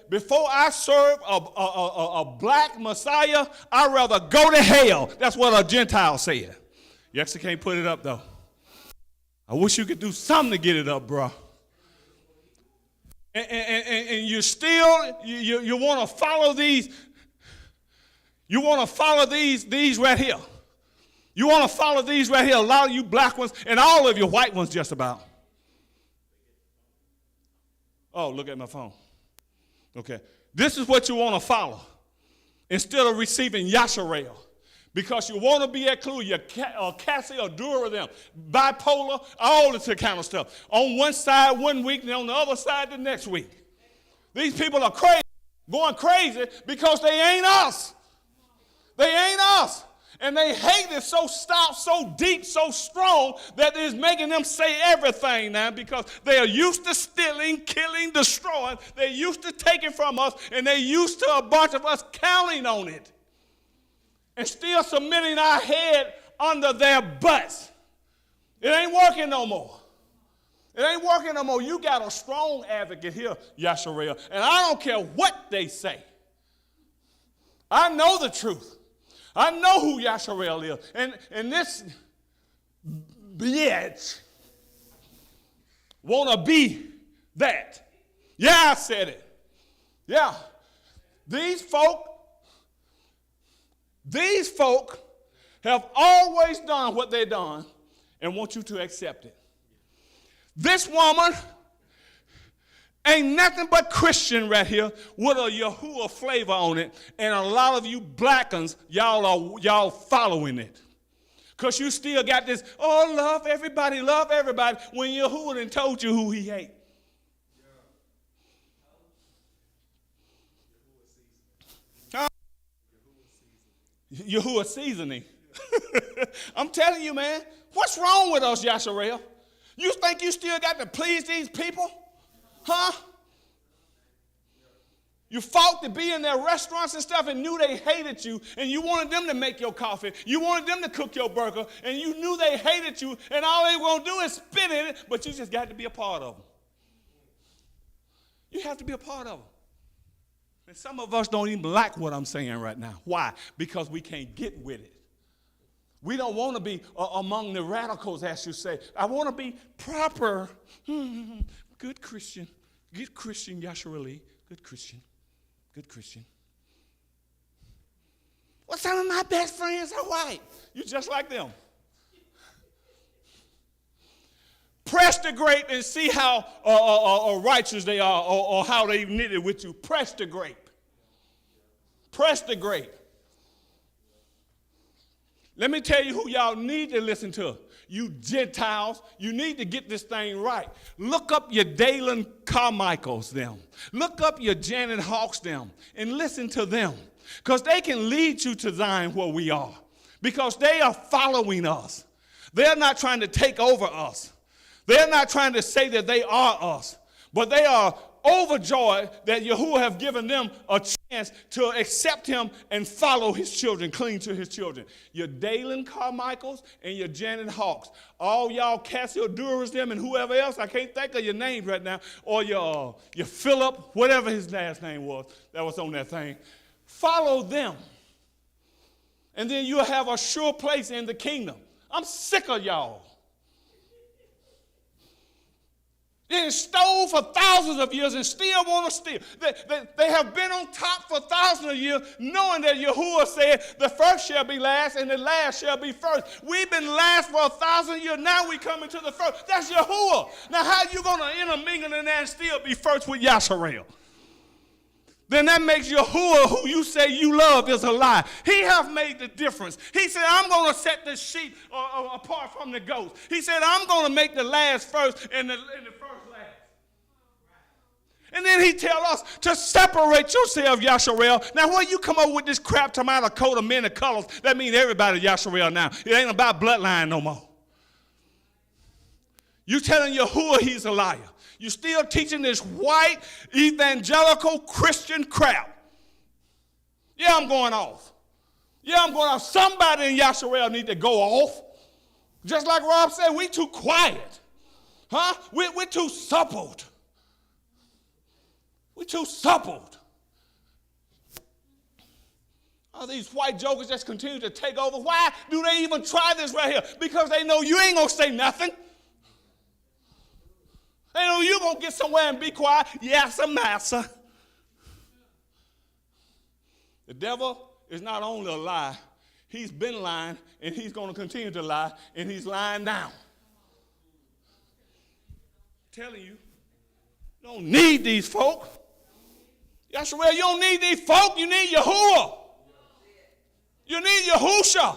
before I serve a black Messiah, I'd rather go to hell. That's what a Gentile said. You actually can't put it up, though. I wish you could do something to get it up, bro. And you still, you want to follow these. You want to follow these right here. You want to follow these right here. A lot of you black ones and all of you white ones just about. Oh, look at my phone. Okay. This is what you want to follow instead of receiving Yasharel. Because you want to be excluded. You're Cassie or Dura them. Bipolar, all this kind of stuff. On one side one week and on the other side the next week. These people are crazy, going crazy because they ain't us. They ain't us. And they hate it so stout, so deep, so strong that it's making them say everything now because they are used to stealing, killing, destroying. They're used to taking from us, and they're used to a bunch of us counting on it and still submitting our head under their butts. It ain't working no more. It ain't working no more. You got a strong advocate here, Yasharel, and I don't care what they say. I know the truth. I know who Yasharel is. And this bitch want to be that. Yeah, I said it. Yeah. These folk have always done what they done and want you to accept it. This woman ain't nothing but Christian right here with a Yahuwah flavor on it, and a lot of you black ones, y'all following it. Because you still got this, love everybody, when Yahuwah done told you who he hate. Yahuwah seasoning. I'm telling you, man, what's wrong with us, Yasharel? You think you still got to please these people? Huh? You fought to be in their restaurants and stuff and knew they hated you, and you wanted them to make your coffee. You wanted them to cook your burger, and you knew they hated you, and all they were going to do is spit in it, but you just got to be a part of them. You have to be a part of them. And some of us don't even like what I'm saying right now. Why? Because we can't get with it. We don't want to be among the radicals, as you say. I want to be proper. Good Christian. Good Christian, Yashareli. Good Christian. Good Christian. Well, some of my best friends are white. You just like them. Press the grape and see how righteous they are or how they knitted with you. Press the grape. Press the grape. Let me tell you who y'all need to listen to. You Gentiles, you need to get this thing right. Look up your Dalen Carmichaels them. Look up your Janet Hawks them and listen to them. Because they can lead you to Zion where we are. Because they are following us. They're not trying to take over us. They're not trying to say that they are us. But they are overjoyed that Yahuwah have given them a chance to accept him and follow his children, cling to his children. Your Dalen Carmichaels and your Janet Hawks. All y'all Cassioduras them and whoever else, I can't think of your names right now, or your Philip, whatever his last name was that was on that thing. Follow them. And then you'll have a sure place in the kingdom. I'm sick of y'all. They stole for thousands of years and still want to steal. They have been on top for thousands of years, knowing that Yahuwah said, the first shall be last and the last shall be first. We've been last for 1,000 years. Now we coming to the first. That's Yahuwah. Now how you going to intermingle in that and still be first with Yasharel? Then that makes Yahuwah, who you say you love, is a lie. He have made the difference. He said, I'm going to set the sheep apart from the goats. He said, I'm going to make the last first and the first last. And then he tell us to separate yourself, Yasharel. Now, when you come up with this crap tomato coat of many colors, that means everybody Yasharel now. It ain't about bloodline no more. You telling Yahuwah he's a liar. You're still teaching this white evangelical Christian crap. Yeah, I'm going off. Yeah, I'm going off. Somebody in Yasharel need to go off. Just like Rob said, we too quiet. Huh? We're too suppled. We're too suppled. All these white jokers just continue to take over. Why do they even try this right here? Because they know you ain't going to say nothing. They know you're going to get somewhere and be quiet. Yes, massa. The devil is not only a lie, he's been lying, and he's going to continue to lie, and he's lying now. I'm telling you, you don't need these folk. Yasharel, you don't need these folk. You need Yahuwah. You need Yahusha.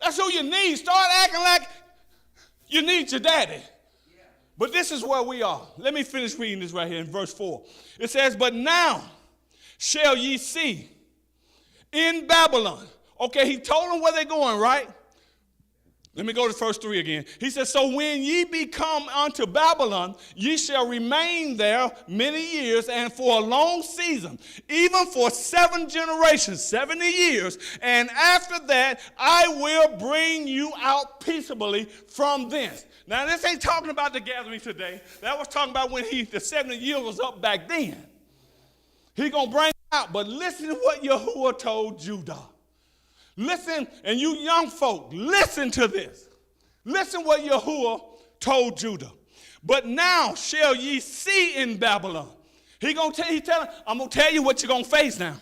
That's who you need. Start acting like you need your daddy. But this is where we are. Let me finish reading this right here in verse 4. It says, but now shall ye see in Babylon. Okay, he told them where they're going, right? Let me go to verse 3 again. He says, so when ye be come unto Babylon, ye shall remain there many years and for a long season, even for 7 generations, 70 years. And after that, I will bring you out peaceably from thence. Now, this ain't talking about the gathering today. That was talking about when the 70 years was up back then. He going to bring out. But listen to what Yahuwah told Judah. Listen, and you young folk, listen to this. Listen what Yahuwah told Judah. But now shall ye see in Babylon. I'm going to tell you what you're going to face now.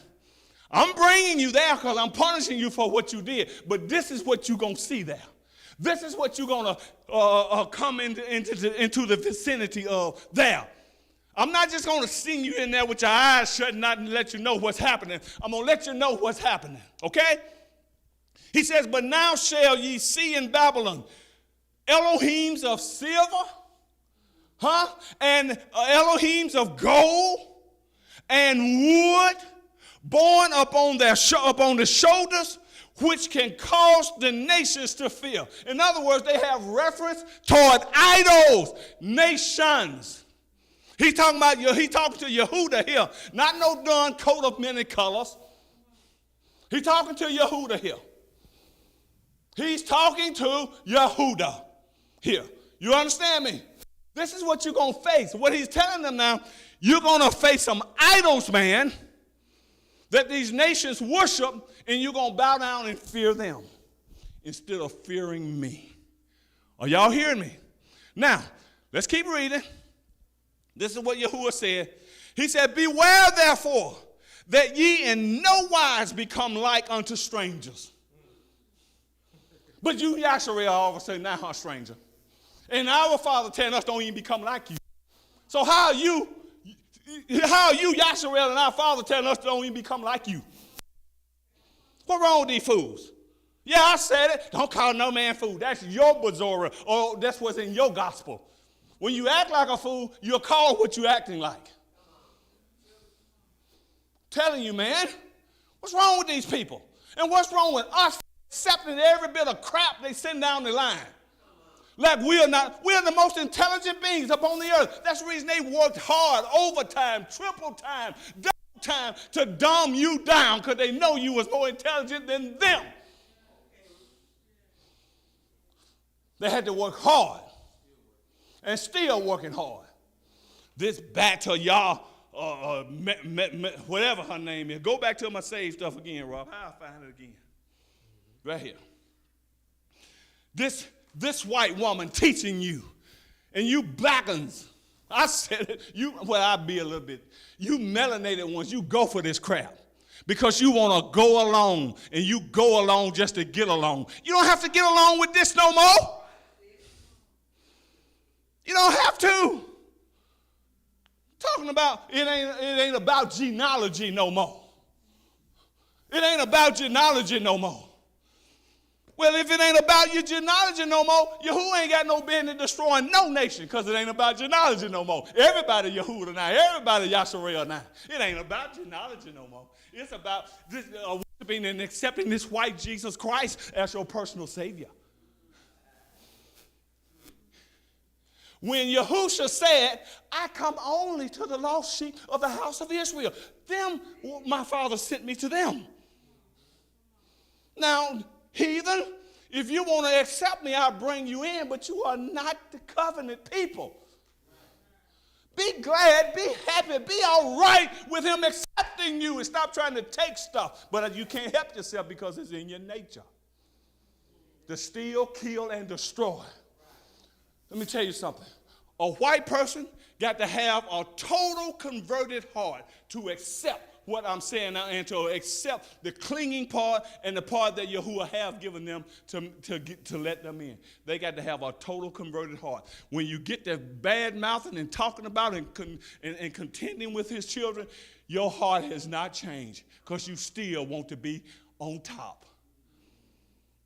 I'm bringing you there because I'm punishing you for what you did. But this is what you're going to see there. This is what you're going to come into the vicinity of there. I'm not just going to sing you in there with your eyes shut and not let you know what's happening. I'm going to let you know what's happening, okay? He says, but now shall ye see in Babylon Elohims of silver, and Elohims of gold and wood borne upon the shoulders, which can cause the nations to fear. In other words, they have reference toward idols, nations. He's talking to Yehuda here, not no darn coat of many colors. He's talking to Yehuda here. He's talking to Yehuda here. You understand me? This is what you're going to face. What he's telling them now, you're going to face some idols, man, that these nations worship, and you're going to bow down and fear them instead of fearing me. Are y'all hearing me? Now, let's keep reading. This is what Yahuwah said. He said, beware, therefore, that ye in no wise become like unto strangers. But you, Yasharel, all of a sudden now a stranger. And our Father telling us don't even become like you. So how are you, Yasharel, and our Father telling us don't even become like you? What wrong with these fools? Yeah, I said it. Don't call no man fool. That's your bazora, or that's what's in your gospel. When you act like a fool, you're called what you're acting like. Telling you, man, what's wrong with these people? And what's wrong with us accepting every bit of crap they send down the line? Like we're the most intelligent beings upon the earth. That's the reason they worked hard, overtime, triple time, double time to dumb you down, because they know you was more intelligent than them. They had to work hard and still working hard. This back to y'all, whatever her name is. Go back to my saved stuff again, Rob. I'll find it again. Right here. This white woman teaching you, and you black uns, I said it, I'll be a little bit, you melanated ones, you go for this crap. Because you want to go along, and you go along just to get along. You don't have to get along with this no more. You don't have to. Talking about it ain't about genealogy no more. It ain't about genealogy no more. Well, if it ain't about your genealogy no more, Yahuwah ain't got no business destroying no nation, because it ain't about genealogy no more. Everybody Yahuwah now. Everybody Yasharel now. It ain't about genealogy no more. It's about this, worshiping and accepting this white Jesus Christ as your personal Savior. When Yahusha said, I come only to the lost sheep of the house of Israel. Them, my Father sent me to them. Now, heathen, if you want to accept me, I'll bring you in, but you are not the covenant people. Be glad, be happy, be all right with him accepting you, and stop trying to take stuff. But you can't help yourself because it's in your nature. To steal, kill, and destroy. Let me tell you something. A white person got to have a total converted heart to accept what I'm saying now, and to accept the clinging part and the part that Yahuwah have given them to let them in. They got to have a total converted heart. When you get that bad mouthing and talking about and contending with his children, your heart has not changed, because you still want to be on top.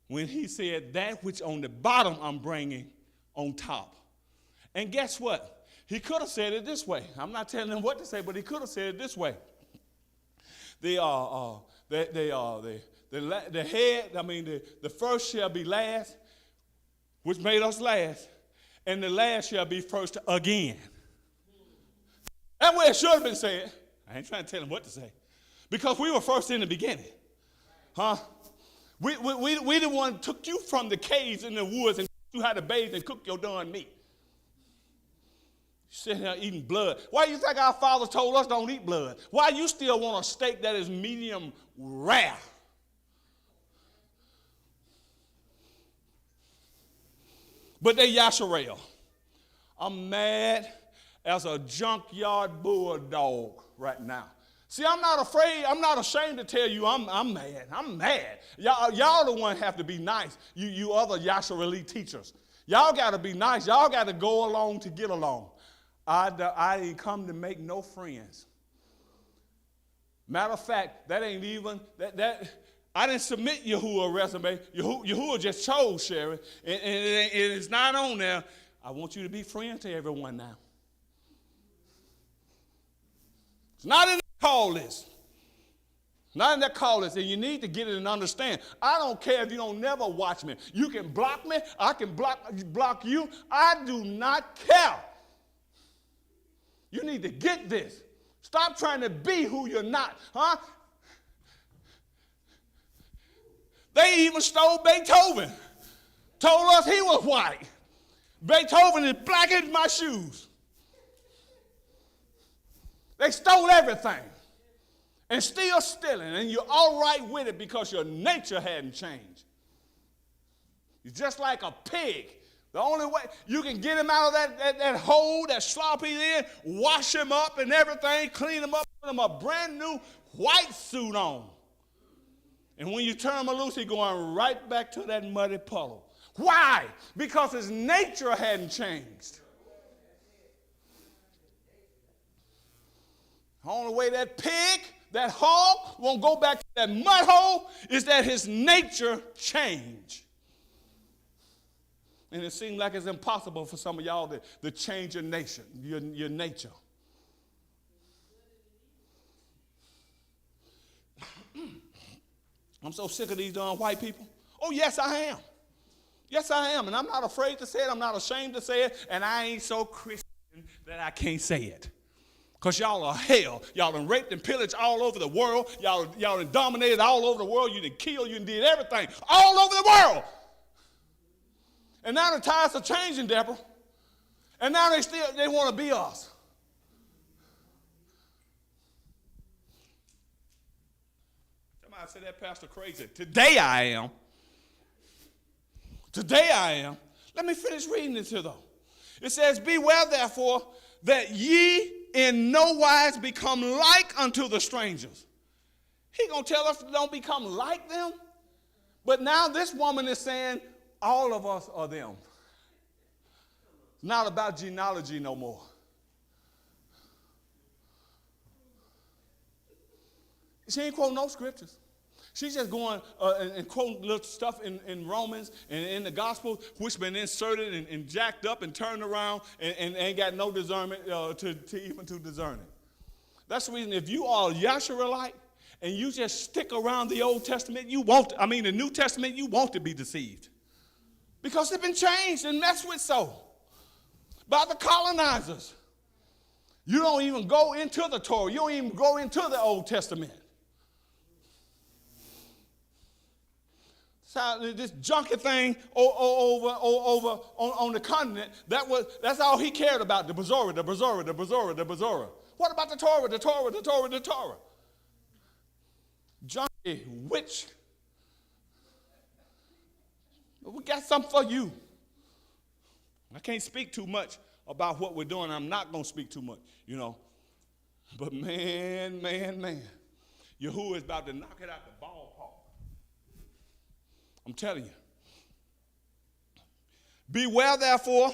When he said, that which on the bottom I'm bringing on top. And guess what? He could have said it this way. I'm not telling him what to say, but he could have said it this way. The first shall be last, which made us last, and the last shall be first again. That's what it should have been said. I ain't trying to tell him what to say, because we were first in the beginning. Huh? We the one took you from the caves in the woods and taught you how to bathe and cook your darn meat. Sitting here eating blood. Why do you think our fathers told us don't eat blood? Why you still want a steak that is medium rare? But they Yasharel. I'm mad as a junkyard bulldog right now. See, I'm not afraid. I'm not ashamed to tell you I'm mad. I'm mad. Y'all the one have to be nice. You other Yashareli teachers. Y'all got to be nice. Y'all got to go along to get along. I didn't come to make no friends. Matter of fact, that ain't even, I didn't submit Yahuwah a resume. Yahuwah just chose, Sherry, and it's not on there. I want you to be friends to everyone now. It's not in the call list. Not in that call list, and you need to get it and understand. I don't care if you don't never watch me. You can block me. I can block you. I do not care. You need to get this. Stop trying to be who you're not, huh? They even stole Beethoven. Told us he was white. Beethoven is black as my shoes. They stole everything. And still stealing. And you're all right with it because your nature hadn't changed. You're just like a pig. The only way you can get him out of that hole, that slop he's in, wash him up and everything, clean him up him a brand new white suit on. And when you turn him loose, he's going right back to that muddy puddle. Why? Because his nature hadn't changed. The only way that pig, that hog, won't go back to that mud hole is that his nature changed. And it seems like it's impossible for some of y'all to change your nature, your nature. I'm so sick of these darn white people. Oh, yes, I am. Yes, I am. And I'm not afraid to say it. I'm not ashamed to say it. And I ain't so Christian that I can't say it. Because y'all are hell. Y'all done raped and pillaged all over the world. Y'all done dominated all over the world. You done killed. You done did everything all over the world. And now the tides are changing, Deborah. And now they want to be us. Somebody said that pastor crazy. Today I am. Today I am. Let me finish reading this here, though. It says, beware, therefore, that ye in no wise become like unto the strangers. He going to tell us don't become like them. But now this woman is saying all of us are them. It's not about genealogy no more. She ain't quoting no scriptures. She's just going and quoting little stuff in Romans and in the gospel, which been inserted and jacked up and turned around and ain't got no discernment to discern it. That's the reason if you are a Yahshua-lite and you just stick around the Old Testament, the New Testament, you want to be deceived. Because it's been changed and messed with so by the colonizers. You don't even go into the Torah. You don't even go into the Old Testament. This junky thing over on the continent, that's all he cared about, the Bezorah. What about the Torah? Junky witch. We got something for you. I can't speak too much about what we're doing. I'm not going to speak too much, But man, Yahuwah is about to knock it out the ballpark. I'm telling you. Beware, therefore,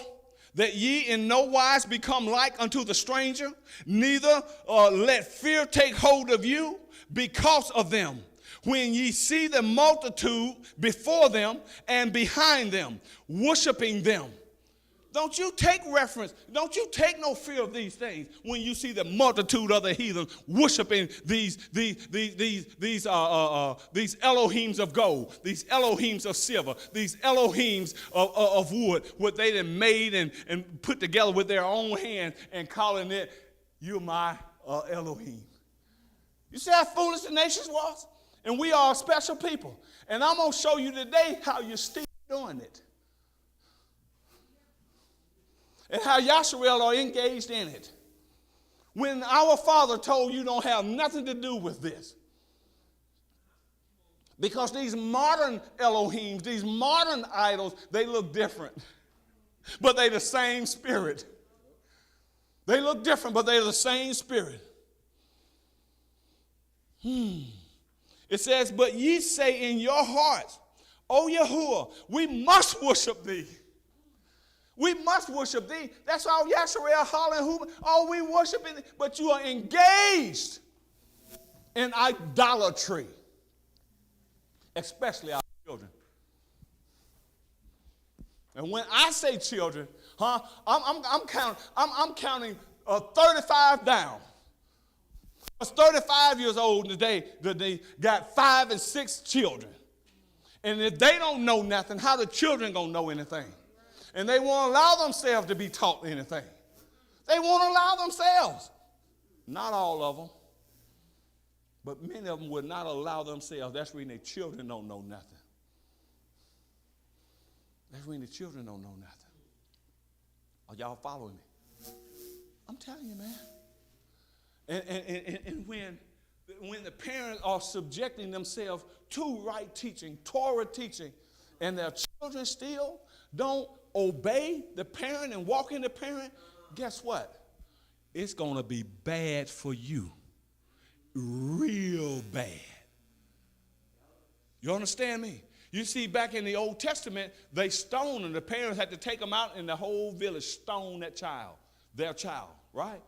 that ye in no wise become like unto the stranger, neither let fear take hold of you because of them. When ye see the multitude before them and behind them, worshiping them. Don't you take reference, don't you take no fear of these things when you see the multitude of the heathen worshiping these Elohims of gold, these Elohims of silver, these Elohims of wood, what they done made and put together with their own hands and calling it, you're my Elohim. You see how foolish the nations was? And we are a special people. And I'm going to show you today how you're still doing it. And how Yahshua are engaged in it. When our Father told you don't have nothing to do with this. Because these modern Elohims, these modern idols, they look different. But they're the same spirit. They look different, but they're the same spirit. It says, but ye say in your hearts, O Yahuwah, we must worship thee. We must worship thee. That's all Yahshua hollering. We worship thee. But you are engaged in idolatry, especially our children. And when I say children, I'm counting 35 down. I was 35 years old today. They got 5 and 6 children. And if they don't know nothing, how the children gonna know anything? And they won't allow themselves to be taught anything. They won't allow themselves. Not all of them. But many of them would not allow themselves. That's when their children don't know nothing. That's when the children don't know nothing. Are y'all following me? I'm telling you, man. And when the parents are subjecting themselves to right teaching, Torah teaching, and their children still don't obey the parent and walk in the parent, guess what? It's going to be bad for you. real bad. You understand me? You see, back in the Old Testament, they stoned them. The parents had to take them out, and the whole village stoned that child, their child, right?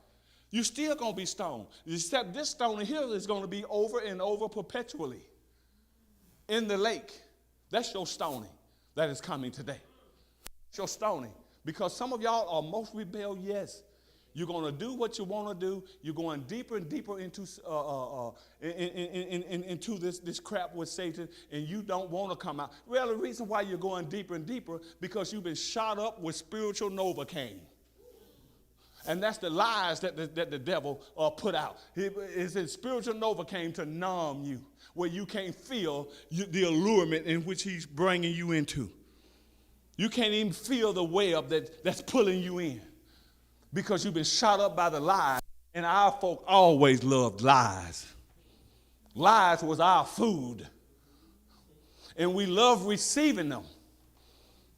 You're still going to be stoned. Except this stoning here is going to be over and over perpetually in the lake. That's your stoning that is coming today. It's your stoning. Because some of y'all are most rebellious. You're going to do what you want to do. You're going deeper and deeper into this crap with Satan, and you don't want to come out. Well, the reason why you're going deeper and deeper, because you've been shot up with spiritual Novocaine. And that's the lies that the devil put out. It's in spiritual Novocaine to numb you, where you can't feel the allurement in which he's bringing you into. You can't even feel the web that's pulling you in, because you've been shot up by the lies. And our folk always loved lies. Lies was our food. And we love receiving them.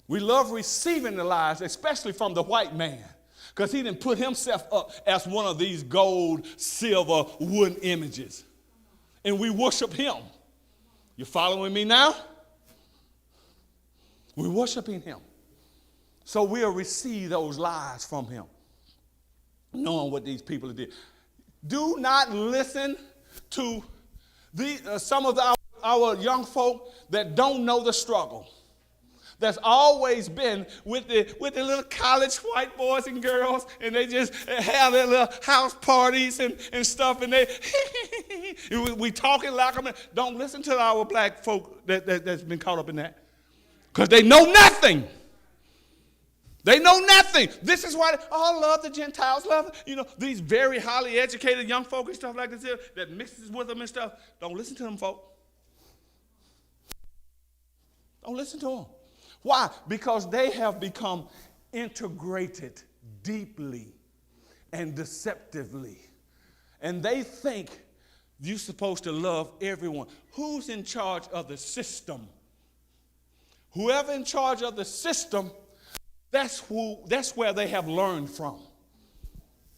We love receiving the lies, especially from the white man, because he didn't put himself up as one of these gold, silver, wooden images. And we worship him. You following me now? We're worshiping him. So we'll receive those lies from him, knowing what these people did. Do not listen to some of our young folk that don't know the struggle. That's always been with the little college white boys and girls, and they just have their little house parties and stuff, and we talking like them. Don't listen to our black folk that's been caught up in that, because they know nothing. They know nothing. This is why I love the Gentiles, these very highly educated young folk and stuff like this here that mixes with them and stuff. Don't listen to them, folk. Don't listen to them. Why? Because they have become integrated deeply and deceptively. And they think you're supposed to love everyone. Who's in charge of the system? Whoever in charge of the system, that's where they have learned from.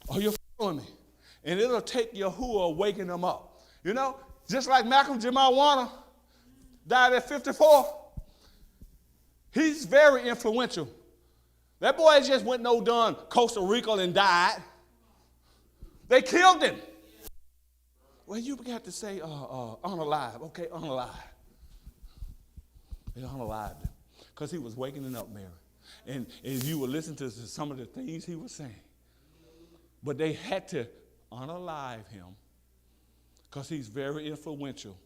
Are you following me? And it'll take Yahuwah waking them up. Just like Malcolm Jamal Warner died at 54. He's very influential. That boy just went done Costa Rica and died. They killed him. Well, you got to say unalive. Okay, unalive. They unalived him because he was waking up, Mary. And you would listen to some of the things he was saying. But they had to unalive him because he's very influential.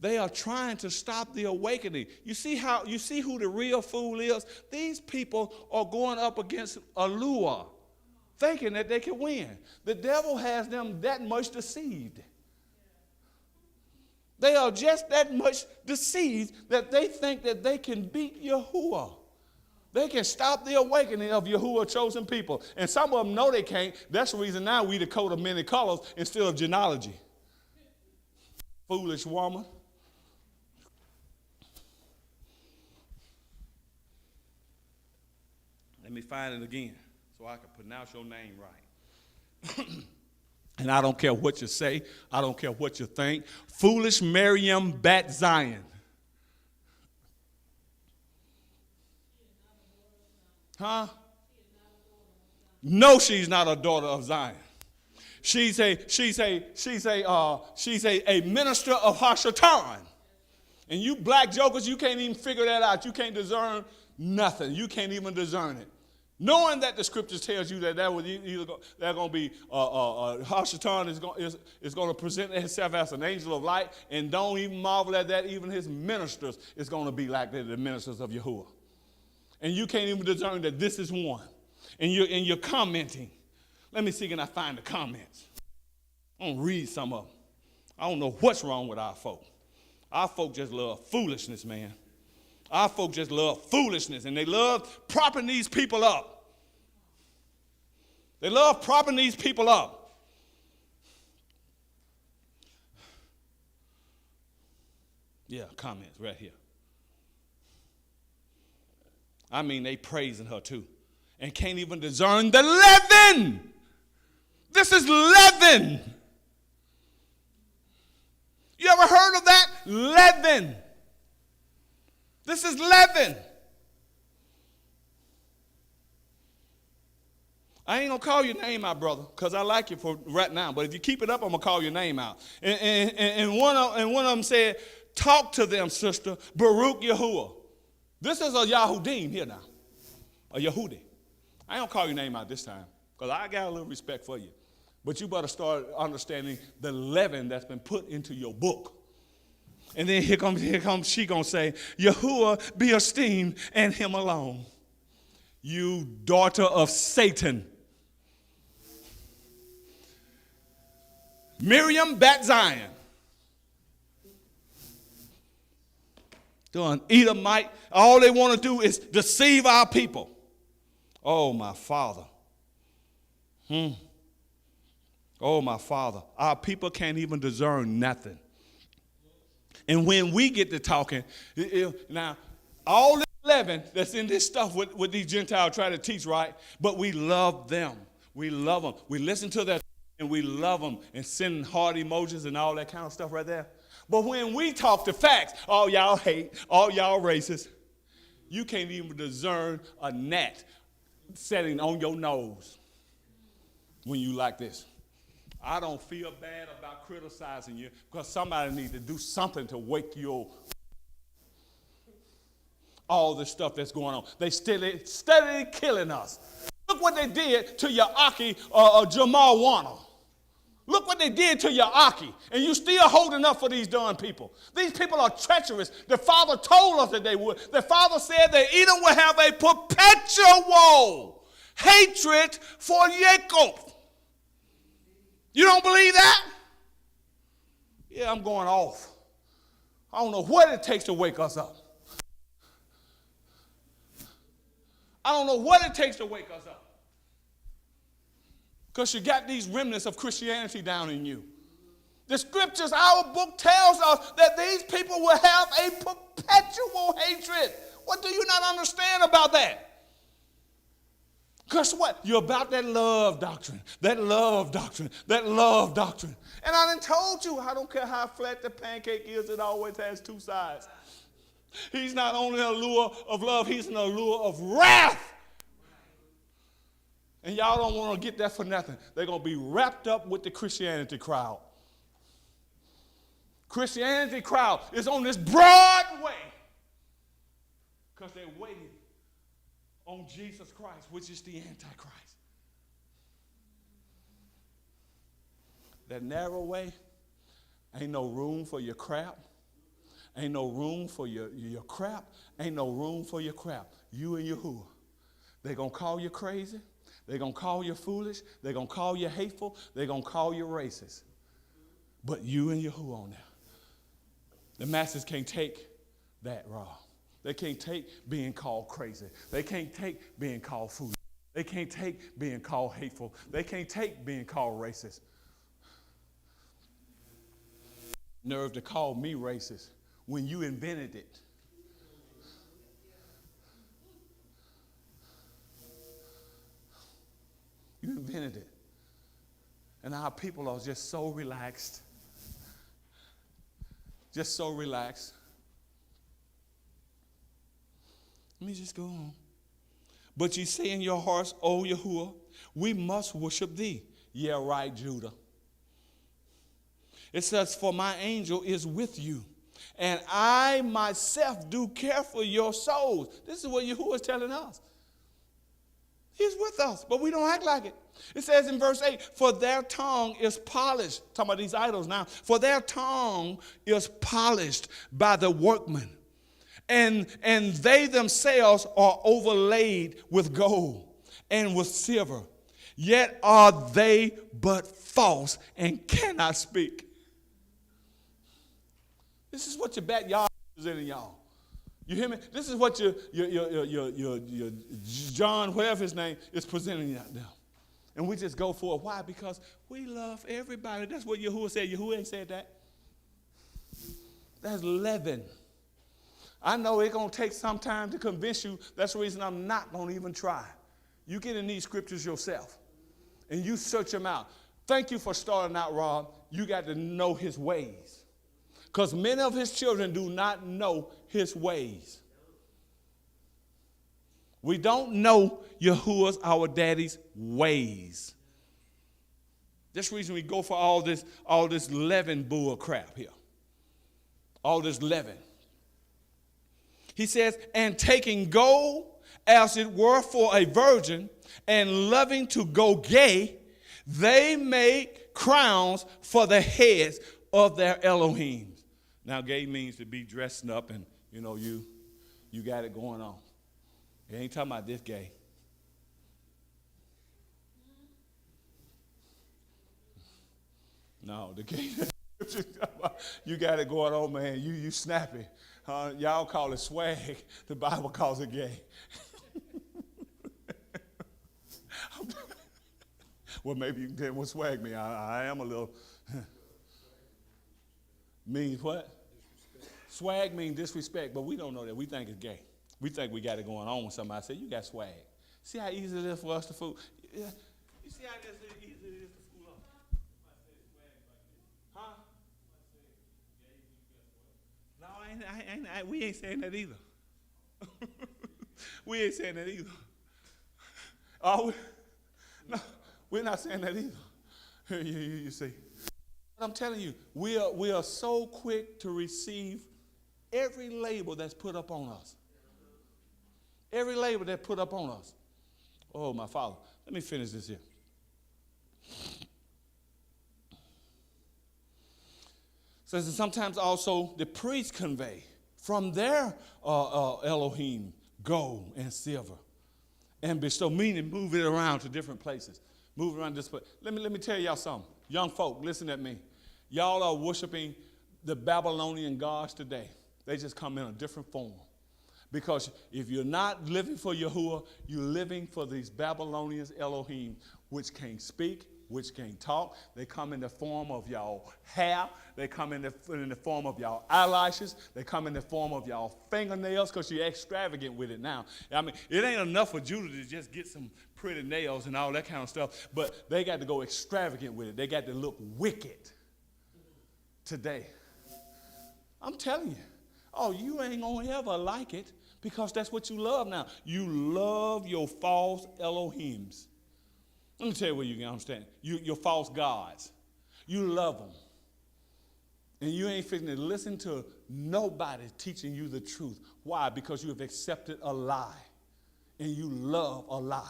They are trying to stop the awakening. You see who the real fool is? These people are going up against a lure, thinking that they can win. The devil has them that much deceived. They are just that much deceived that they think that they can beat Yahuwah. They can stop the awakening of Yahuwah chosen people. And some of them know they can't. That's the reason now we the coat of many colors instead of genealogy. Foolish woman. Let me find it again so I can pronounce your name right. And I don't care what you say. I don't care what you think. Foolish Miriam Bat Zion. Huh? No, she's not a daughter of Zion. She's a minister of Hashatan. And you black jokers, you can't even figure that out. You can't discern nothing. You can't even discern it. Knowing that the scriptures tells you that was either they're going to be Hashatan is going to present himself as an angel of light, and don't even marvel at that. Even his ministers is going to be like the ministers of Yahuwah, and you can't even discern that this is one. And you're commenting. Let me see, can I find the comments? I'm gonna read some of them. I don't know what's wrong with our folk. Our folk just love foolishness, man. Our folk just love foolishness, and they love propping these people up. They love propping these people up. Yeah, comments right here. I mean, they praising her too, and can't even discern the leaven. This is leaven. You ever heard of that? Leaven. This is leaven. I ain't going to call your name out, brother, because I like you for right now. But if you keep it up, I'm going to call your name out. And one of them said, talk to them, sister, Baruch Yahuwah. This is a Yahudim here now, a Yehudi. I ain't going to call your name out this time because I got a little respect for you. But you better start understanding the leaven that's been put into your book. And then here comes she going to say, Yahuwah be esteemed and him alone. You daughter of Satan. Miriam Bat Zion. Doing Edomite. All they want to do is deceive our people. Oh, my Father. Oh, my Father. Our people can't even discern nothing. And when we get to talking, now, all this leaven that's in this stuff with these Gentiles try to teach, right? But we love them. We love them. We listen to their and we love them and send heart emojis and all that kind of stuff right there. But when we talk the facts, all y'all hate, all y'all racist, you can't even discern a gnat setting on your nose when you like this. I don't feel bad about criticizing you because somebody needs to do something to wake you up. All this stuff that's going on. They steadily killing us. Look what they did to Yaaki Jamal Warner. Look what they did to Yaaki. And you still holding up for these darn people. These people are treacherous. The Father told us that they would. The Father said that Edom will have a perpetual hatred for Jacob. You don't believe that? Yeah, I'm going off. I don't know what it takes to wake us up. I don't know what it takes to wake us up. Because you got these remnants of Christianity down in you. The scriptures, our book tells us that these people will have a perpetual hatred. What do you not understand about that? Guess what? You're about that love doctrine, that love doctrine, that love doctrine. And I done told you, I don't care how flat the pancake is, it always has two sides. He's not only an allure of love, he's an allure of wrath. And y'all don't want to get that for nothing. They're going to be wrapped up with the Christianity crowd. Christianity crowd is on this broad way because they're waiting on Jesus Christ, which is the Antichrist. That narrow way, ain't no room for your crap. Ain't no room for your crap. Ain't no room for your crap. You and Yahuwah. They're going to call you crazy. They're going to call you foolish. They're going to call you hateful. They're going to call you racist. But you and Yahuwah on there. The masses can't take that raw. They can't take being called crazy. They can't take being called foolish. They can't take being called hateful. They can't take being called racist. Nerve to call me racist when you invented it. You invented it. And our people are just so relaxed. Just so relaxed. Let me just go on. But ye say in your hearts, O Yahuwah, we must worship thee. Yeah, right, Judah. It says, for my angel is with you, and I myself do care for your souls. This is what Yahuwah is telling us. He's with us, but we don't act like it. It says in verse 8, for their tongue is polished. Talking about these idols now. For their tongue is polished by the workman, and they themselves are overlaid with gold and with silver. Yet are they but false and cannot speak. This is what your backyard is in y'all. You hear me? This is what your John, whatever his name, is presenting out now. And we just go for it. Why? Because we love everybody. That's what Yahuwah said. Yahuwah ain't said that. That's leaven. I know it's going to take some time to convince you. That's the reason I'm not going to even try. You get in these scriptures yourself, and you search them out. Thank you for starting out, Rob. You got to know his ways. because many of his children do not know his ways. We don't know Yahuwah's, our daddy's, ways. That's the reason we go for all this leaven bull crap here. All this leaven. He says, and taking gold as it were for a virgin, and loving to go gay, they make crowns for the heads of their Elohim. Now, gay means to be dressing up and, you got it going on. It ain't talking about this gay. No, the gay, you got it going on, man. You snappy. Y'all call it swag. The Bible calls it gay. Well, maybe you can tell what swag means. I am a little. Means what? Swag means disrespect, but we don't know that. We think it's gay. We think we got it going on when somebody say, you got swag. See how easy it is for us to fool? Yeah. You see how easy it is to fool up? Huh? No, we ain't saying that either. We ain't saying that either. Are we? No, we're not saying that either. You see. But I'm telling you, we are so quick to receive every label that's put up on us. Every label that's put up on us. Oh, my Father. Let me finish this here. Says that sometimes also the priests convey from their Elohim gold and silver and bestow, meaning move it around to different places. Move around this place. Let me tell y'all something. Young folk, listen at me. Y'all are worshiping the Babylonian gods today. They just come in a different form. Because if you're not living for Yahuwah, you're living for these Babylonians Elohim, which can't speak, which can't talk. They come in the form of y'all hair. They come in the form of y'all eyelashes. They come in the form of y'all fingernails, because you're extravagant with it now. I mean, it ain't enough for Judah to just get some pretty nails and all that kind of stuff, but they got to go extravagant with it. They got to look wicked today. I'm telling you. Oh, you ain't going to ever like it, because that's what you love now. You love your false Elohims. Let me tell you what you can understand. Your false gods. You love them. And you ain't fitting to listen to nobody teaching you the truth. Why? Because you have accepted a lie. And you love a lie.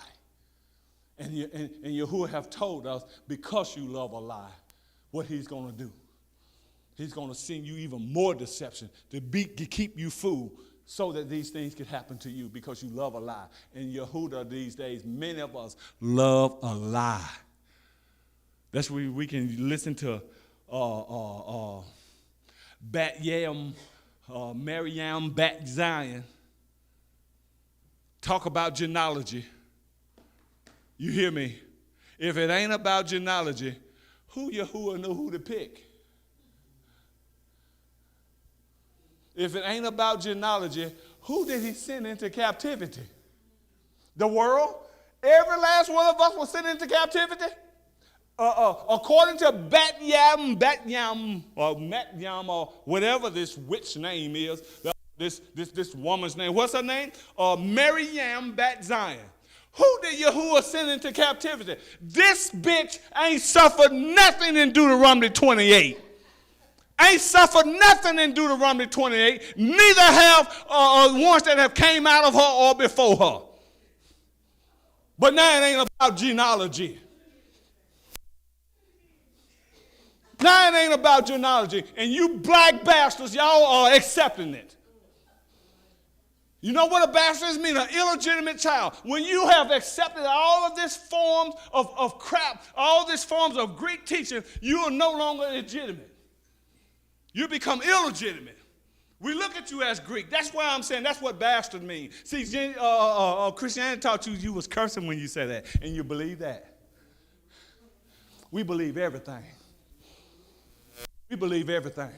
And Yahuwah have told us, because you love a lie, what he's going to do. He's going to send you even more deception to keep you fooled, so that these things could happen to you, because you love a lie. And Yehuda these days, many of us love a lie. That's where we can listen to Bat Yam, Maryam Bat Zion talk about genealogy. You hear me? If it ain't about genealogy, who Yahuwah know who to pick? If it ain't about genealogy, who did he send into captivity? The world? Every last one of us was sent into captivity? According to Bat Yam, or whatever this witch name is, this woman's name. What's her name? Maryam Bat Zion. Who did Yahuwah send into captivity? This bitch ain't suffered nothing in Deuteronomy 28. Ain't suffered nothing in Deuteronomy 28. Neither have ones that have came out of her or before her. But now it ain't about genealogy. Now it ain't about genealogy. And you black bastards, y'all are accepting it. You know what a bastard is? Mean an illegitimate child. When you have accepted all of this forms of crap, all these forms of Greek teaching, you are no longer legitimate. You become illegitimate. We look at you as Greek. That's why I'm saying that's what bastard means. See, Christianity taught you was cursing when you said that, and you believe that. We believe everything. We believe everything.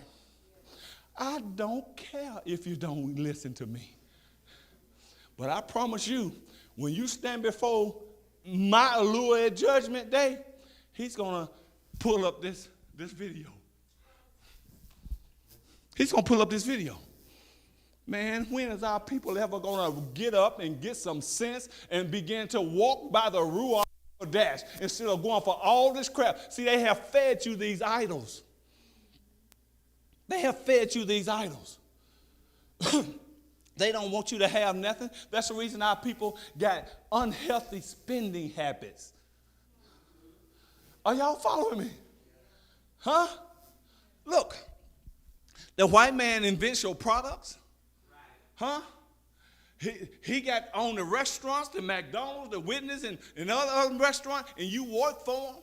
I don't care if you don't listen to me. But I promise you, when you stand before my Allure at Judgment Day, he's going to pull up this video. He's going to pull up this video. Man, when is our people ever going to get up and get some sense and begin to walk by the Ruach dash instead of going for all this crap? See, they have fed you these idols. They have fed you these idols. They don't want you to have nothing. That's the reason our people got unhealthy spending habits. Are y'all following me? Huh? Look, the white man invents your products. Huh? He got on the restaurants, the McDonald's, the Witness, and other restaurants, and you work for them.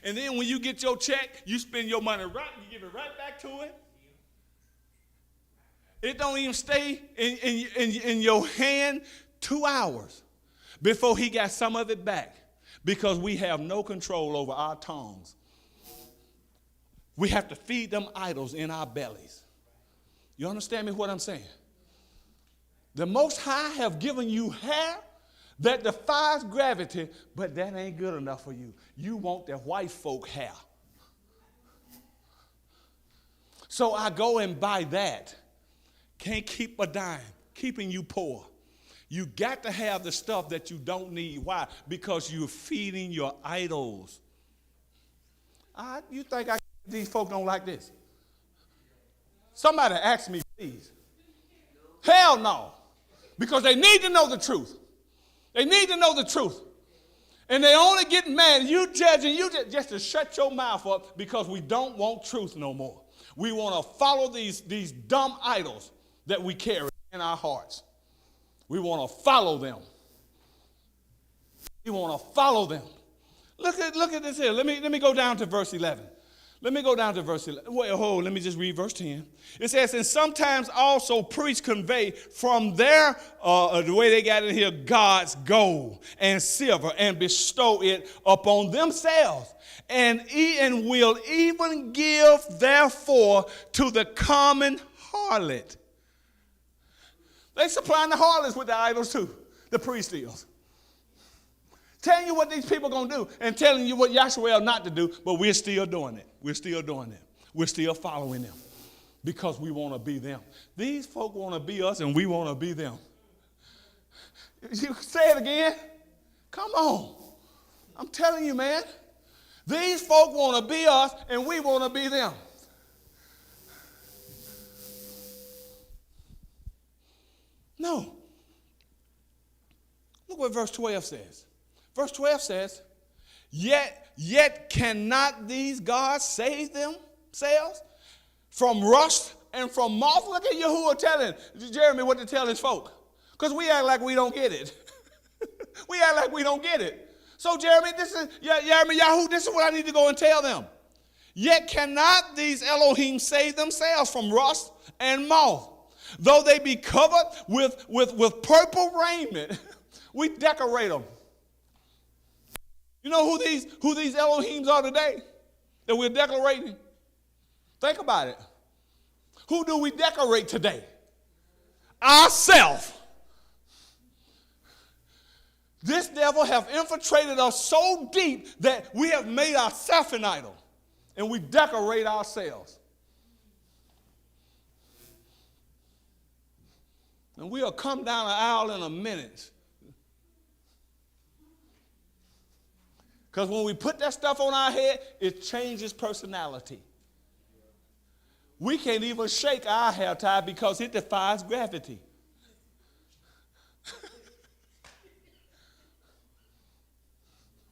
And then when you get your check, you spend your money right, you give it right back to him. It don't even stay in your hand 2 hours before he got some of it back, because we have no control over our tongues. We have to feed them idols in our bellies. You understand me what I'm saying? The Most High have given you hair that defies gravity, but that ain't good enough for you. You want that white folk hair. So I go and buy that. Can't keep a dime, keeping you poor. You got to have the stuff that you don't need. Why? Because you're feeding your idols. You think these folk don't like this? Somebody ask me, please. Hell no. Because they need to know the truth. They need to know the truth. And they only get mad. You judging, you just to shut your mouth up, because we don't want truth no more. We want to follow these dumb idols that we carry in our hearts. We want to follow them. We want to follow them. Look at this here. Let me go down to verse 11. Let me go down to verse 11. Wait, let me just read verse 10. It says, and sometimes also priests convey from their, the way they got in here, God's gold and silver, and bestow it upon themselves. And will even give therefore to the common harlot. They supplying the harlots with the idols too, the priest deals. Telling you what these people are going to do and telling you what Yahshua not to do, but we're still doing it. We're still doing it. We're still following them because we want to be them. These folk want to be us and we want to be them. You say it again? Come on. I'm telling you, man. These folk want to be us and we want to be them. No. Look what verse 12 says. Verse 12 says, yet cannot these gods save themselves from rust and from moth? Look at Yahuwah telling Jeremy what to tell his folk. Because we act like we don't get it. We act like we don't get it. So Jeremy, this is what I need to go and tell them. Yet cannot these Elohim save themselves from rust and moth, though they be covered with purple raiment. We decorate them. You know who these Elohims are today that we're decorating? Think about it. Who do we decorate today? Ourselves. This devil have infiltrated us so deep that we have made ourselves an idol, and we decorate ourselves. And we'll come down the aisle in a minute. Because when we put that stuff on our head, it changes personality. We can't even shake our hair tie because it defies gravity.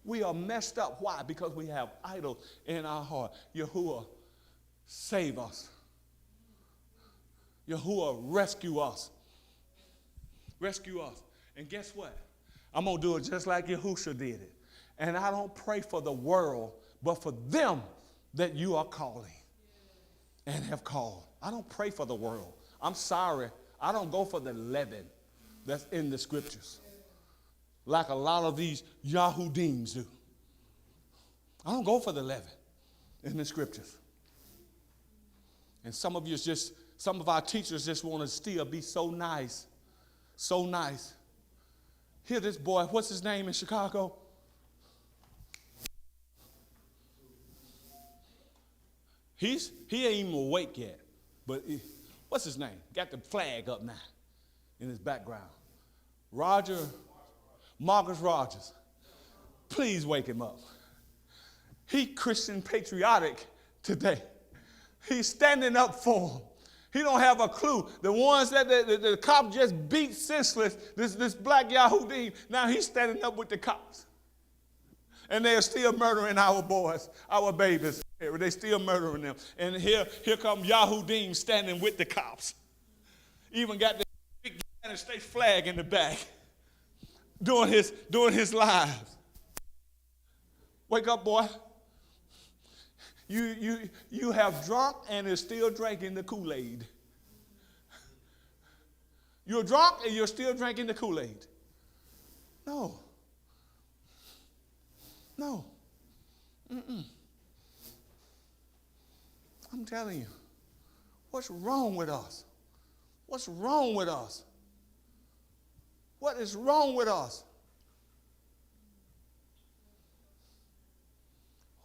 We are messed up. Why? Because we have idols in our heart. Yahuwah, save us. Yahuwah, rescue us. Rescue us. And guess what? I'm going to do it just like Yahushua did it. And I don't pray for the world, but for them that you are calling and have called. I don't pray for the world. I'm sorry. I don't go for the leaven that's in the scriptures like a lot of these Yahudims do. I don't go for the leaven in the scriptures. And some of our teachers just want to still be so nice. So nice. Hear this boy, what's his name in Chicago? He ain't even awake yet. But what's his name? Got the flag up now in his background. Marcus Rogers. Please wake him up. He Christian patriotic today. He's standing up for him. He don't have a clue. The ones that the cop just beat senseless, this black Yahudim, now he's standing up with the cops. And they're still murdering our boys, our babies. They're still murdering them. And here come Yahudim standing with the cops. Even got the big United States flag in the back. Doing his lives. Wake up, boy. You have drunk and is still drinking the Kool-Aid. You're drunk and you're still drinking the Kool-Aid. No. I'm telling you, what's wrong with us? What's wrong with us? What is wrong with us?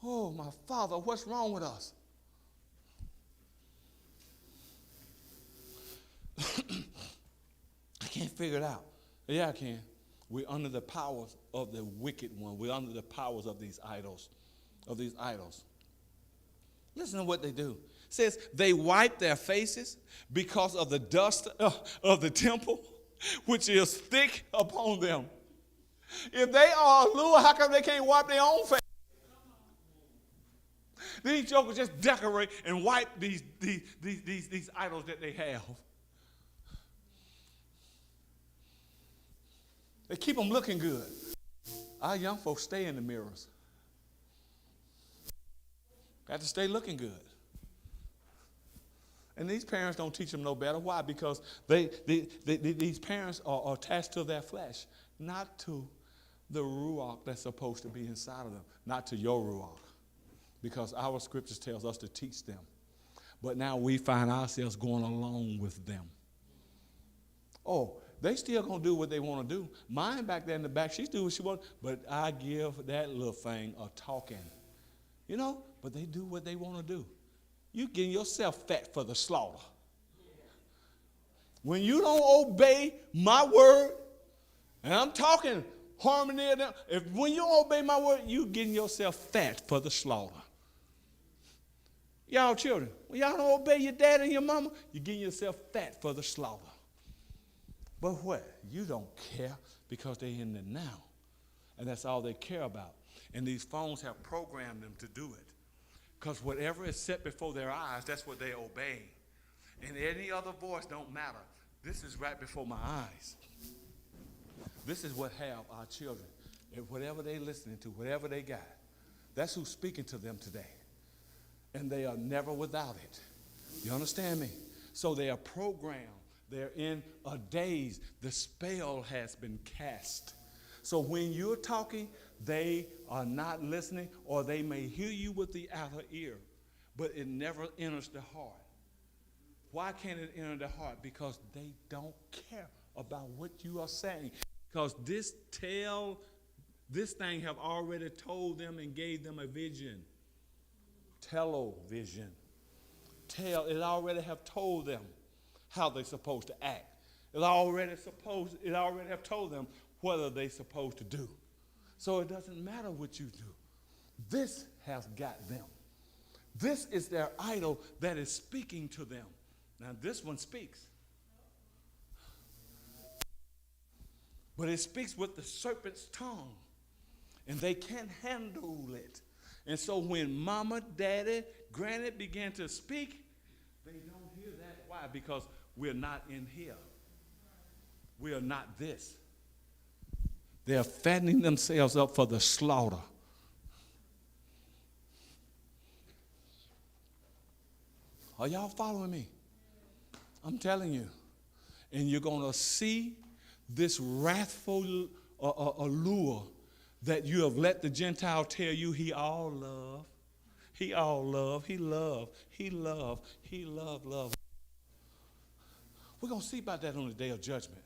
Oh, my Father, what's wrong with us? I can't figure it out. Yeah, I can. We're under the powers of the wicked one. We're under the powers of these idols. Listen to what they do. It says they wipe their faces because of the dust of the temple, which is thick upon them. If they are allure, how come they can't wipe their own face? These jokers just decorate and wipe these idols that they have. They keep them looking good. Our young folks stay in the mirrors. Got to stay looking good. And these parents don't teach them no better. Why? Because these parents are attached to their flesh, not to the ruach that's supposed to be inside of them, not to your ruach. Because our scriptures tells us to teach them. But now we find ourselves going along with them. Oh, they still going to do what they want to do. Mine back there in the back, she's doing what she wants, but I give that little thing a talking. You know, but they do what they want to do. You getting yourself fat for the slaughter. When you don't obey my word, and I'm talking harmony, when you don't obey my word, you getting yourself fat for the slaughter. Y'all children, when y'all don't obey your dad and your mama, you're getting yourself fat for the slaughter. But what? You don't care because they're in the now. And that's all they care about. And these phones have programmed them to do it. Because whatever is set before their eyes, that's what they obey. And any other voice don't matter. This is right before my eyes. This is what have our children. And whatever they're listening to, whatever they got, that's who's speaking to them today. And they are never without it. You understand me? So they are programmed. They're in a daze. The spell has been cast. So when you're talking, they are not listening, or they may hear you with the outer ear, but it never enters the heart. Why can't it enter the heart? Because they don't care about what you are saying. Because this thing have already told them and gave them a vision. Television. It already have told them how they're supposed to act. It already have told them what they're supposed to do. So it doesn't matter what you do. This has got them. This is their idol that is speaking to them. Now this one speaks. But it speaks with the serpent's tongue. And they can't handle it. And so when mama, daddy, granny began to speak, they don't hear that. Why? Because we're not in here. We are not this. They're fattening themselves up for the slaughter. Are y'all following me? I'm telling you. And you're going to see this wrathful allure that you have let the Gentile tell you he all love. He all love. He love. He love. He love, love. We're going to see about that on the day of judgment.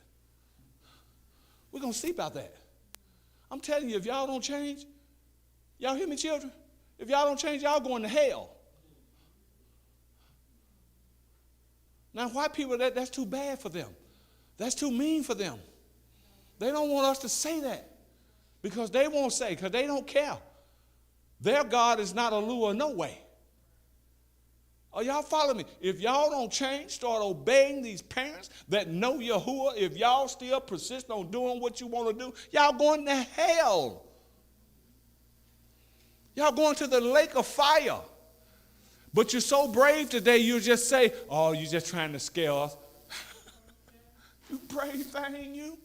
We're going to see about that. I'm telling you, if y'all don't change, y'all hear me, children? If y'all don't change, y'all going to hell. Now, white people, that's too bad for them. That's too mean for them. They don't want us to say that because they won't say, because they don't care. Their God is not a lure no way. Are y'all following me? If y'all don't change, start obeying these parents that know Yahuwah, if y'all still persist on doing what you want to do, y'all going to hell. Y'all going to the lake of fire. But you're so brave today, you just say, oh, you're just trying to scare us. You brave thing, you.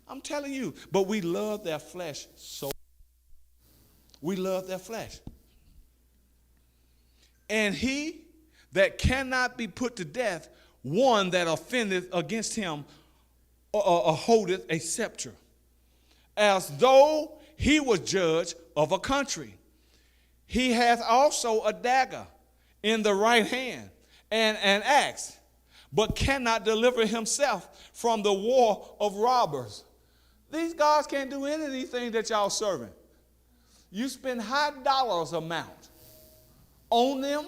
I'm telling you. But we love their flesh so. We love their flesh. And he that cannot be put to death, one that offendeth against him, holdeth a scepter, as though he was judge of a country. He hath also a dagger in the right hand, and an axe, but cannot deliver himself from the war of robbers. These gods can't do any of these things that y'all serving. You spend high dollars amount on them.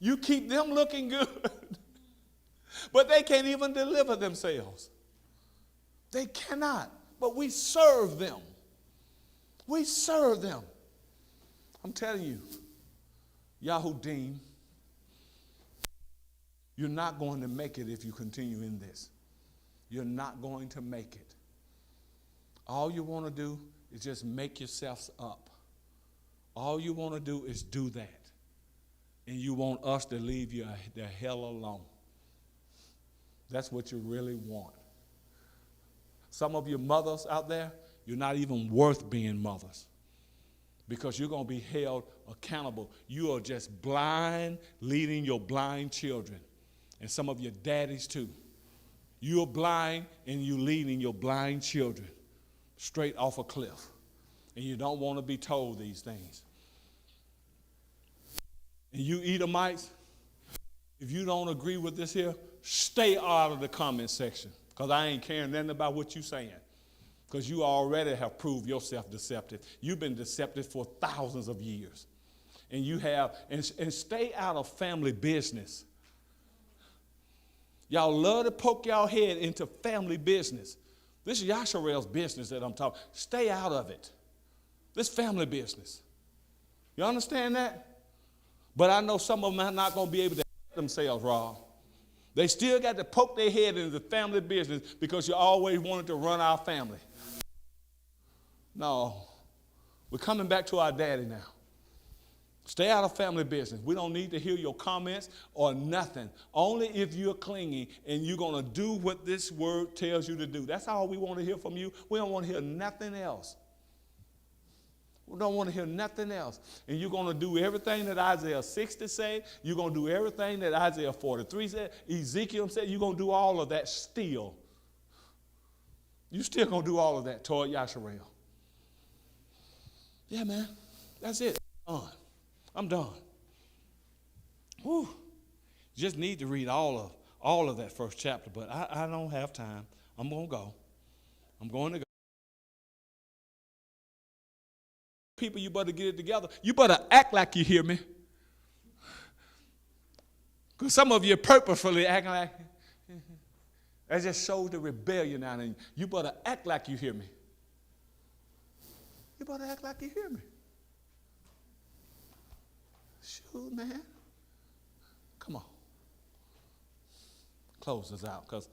You keep them looking good. But they can't even deliver themselves. They cannot. But we serve them. We serve them. I'm telling you, Yahudim, you're not going to make it if you continue in this. You're not going to make it. All you want to do is just make yourselves up. All you want to do is do that. And you want us to leave you the hell alone. That's what you really want. Some of your mothers out there, you're not even worth being mothers, because you're going to be held accountable. You are just blind, leading your blind children. And some of your daddies too. You're blind and you're leading your blind children straight off a cliff. And you don't want to be told these things. And you Edomites, if you don't agree with this here, stay out of the comment section, because I ain't caring nothing about what you're saying, because you already have proved yourself deceptive. You've been deceptive for thousands of years. And you have, and stay out of family business. Y'all love to poke y'all head into family business. This is Yasharel's business that I'm talking. Stay out of it. This family business. You understand that? But I know some of them are not going to be able to help themselves, Rob. They still got to poke their head into the family business because you always wanted to run our family. No. We're coming back to our daddy now. Stay out of family business. We don't need to hear your comments or nothing. Only if you're clinging and you're going to do what this word tells you to do. That's all we want to hear from you. We don't want to hear nothing else. We don't want to hear nothing else. And you're going to do everything that Isaiah 60 said. You're going to do everything that Isaiah 43 said. Ezekiel said you're going to do all of that still. You're still going to do all of that toward Yasharel. Yeah, man. That's it. I'm done. Whew. Just need to read all of that first chapter, but I don't have time. I'm going to go. I'm going to go. People, you better get it together. You better act like you hear me. Because some of you are purposefully acting like, that just shows the rebellion out in you. You better act like you hear me. You better act like you hear me. Shoot, man. Come on. Close us out, because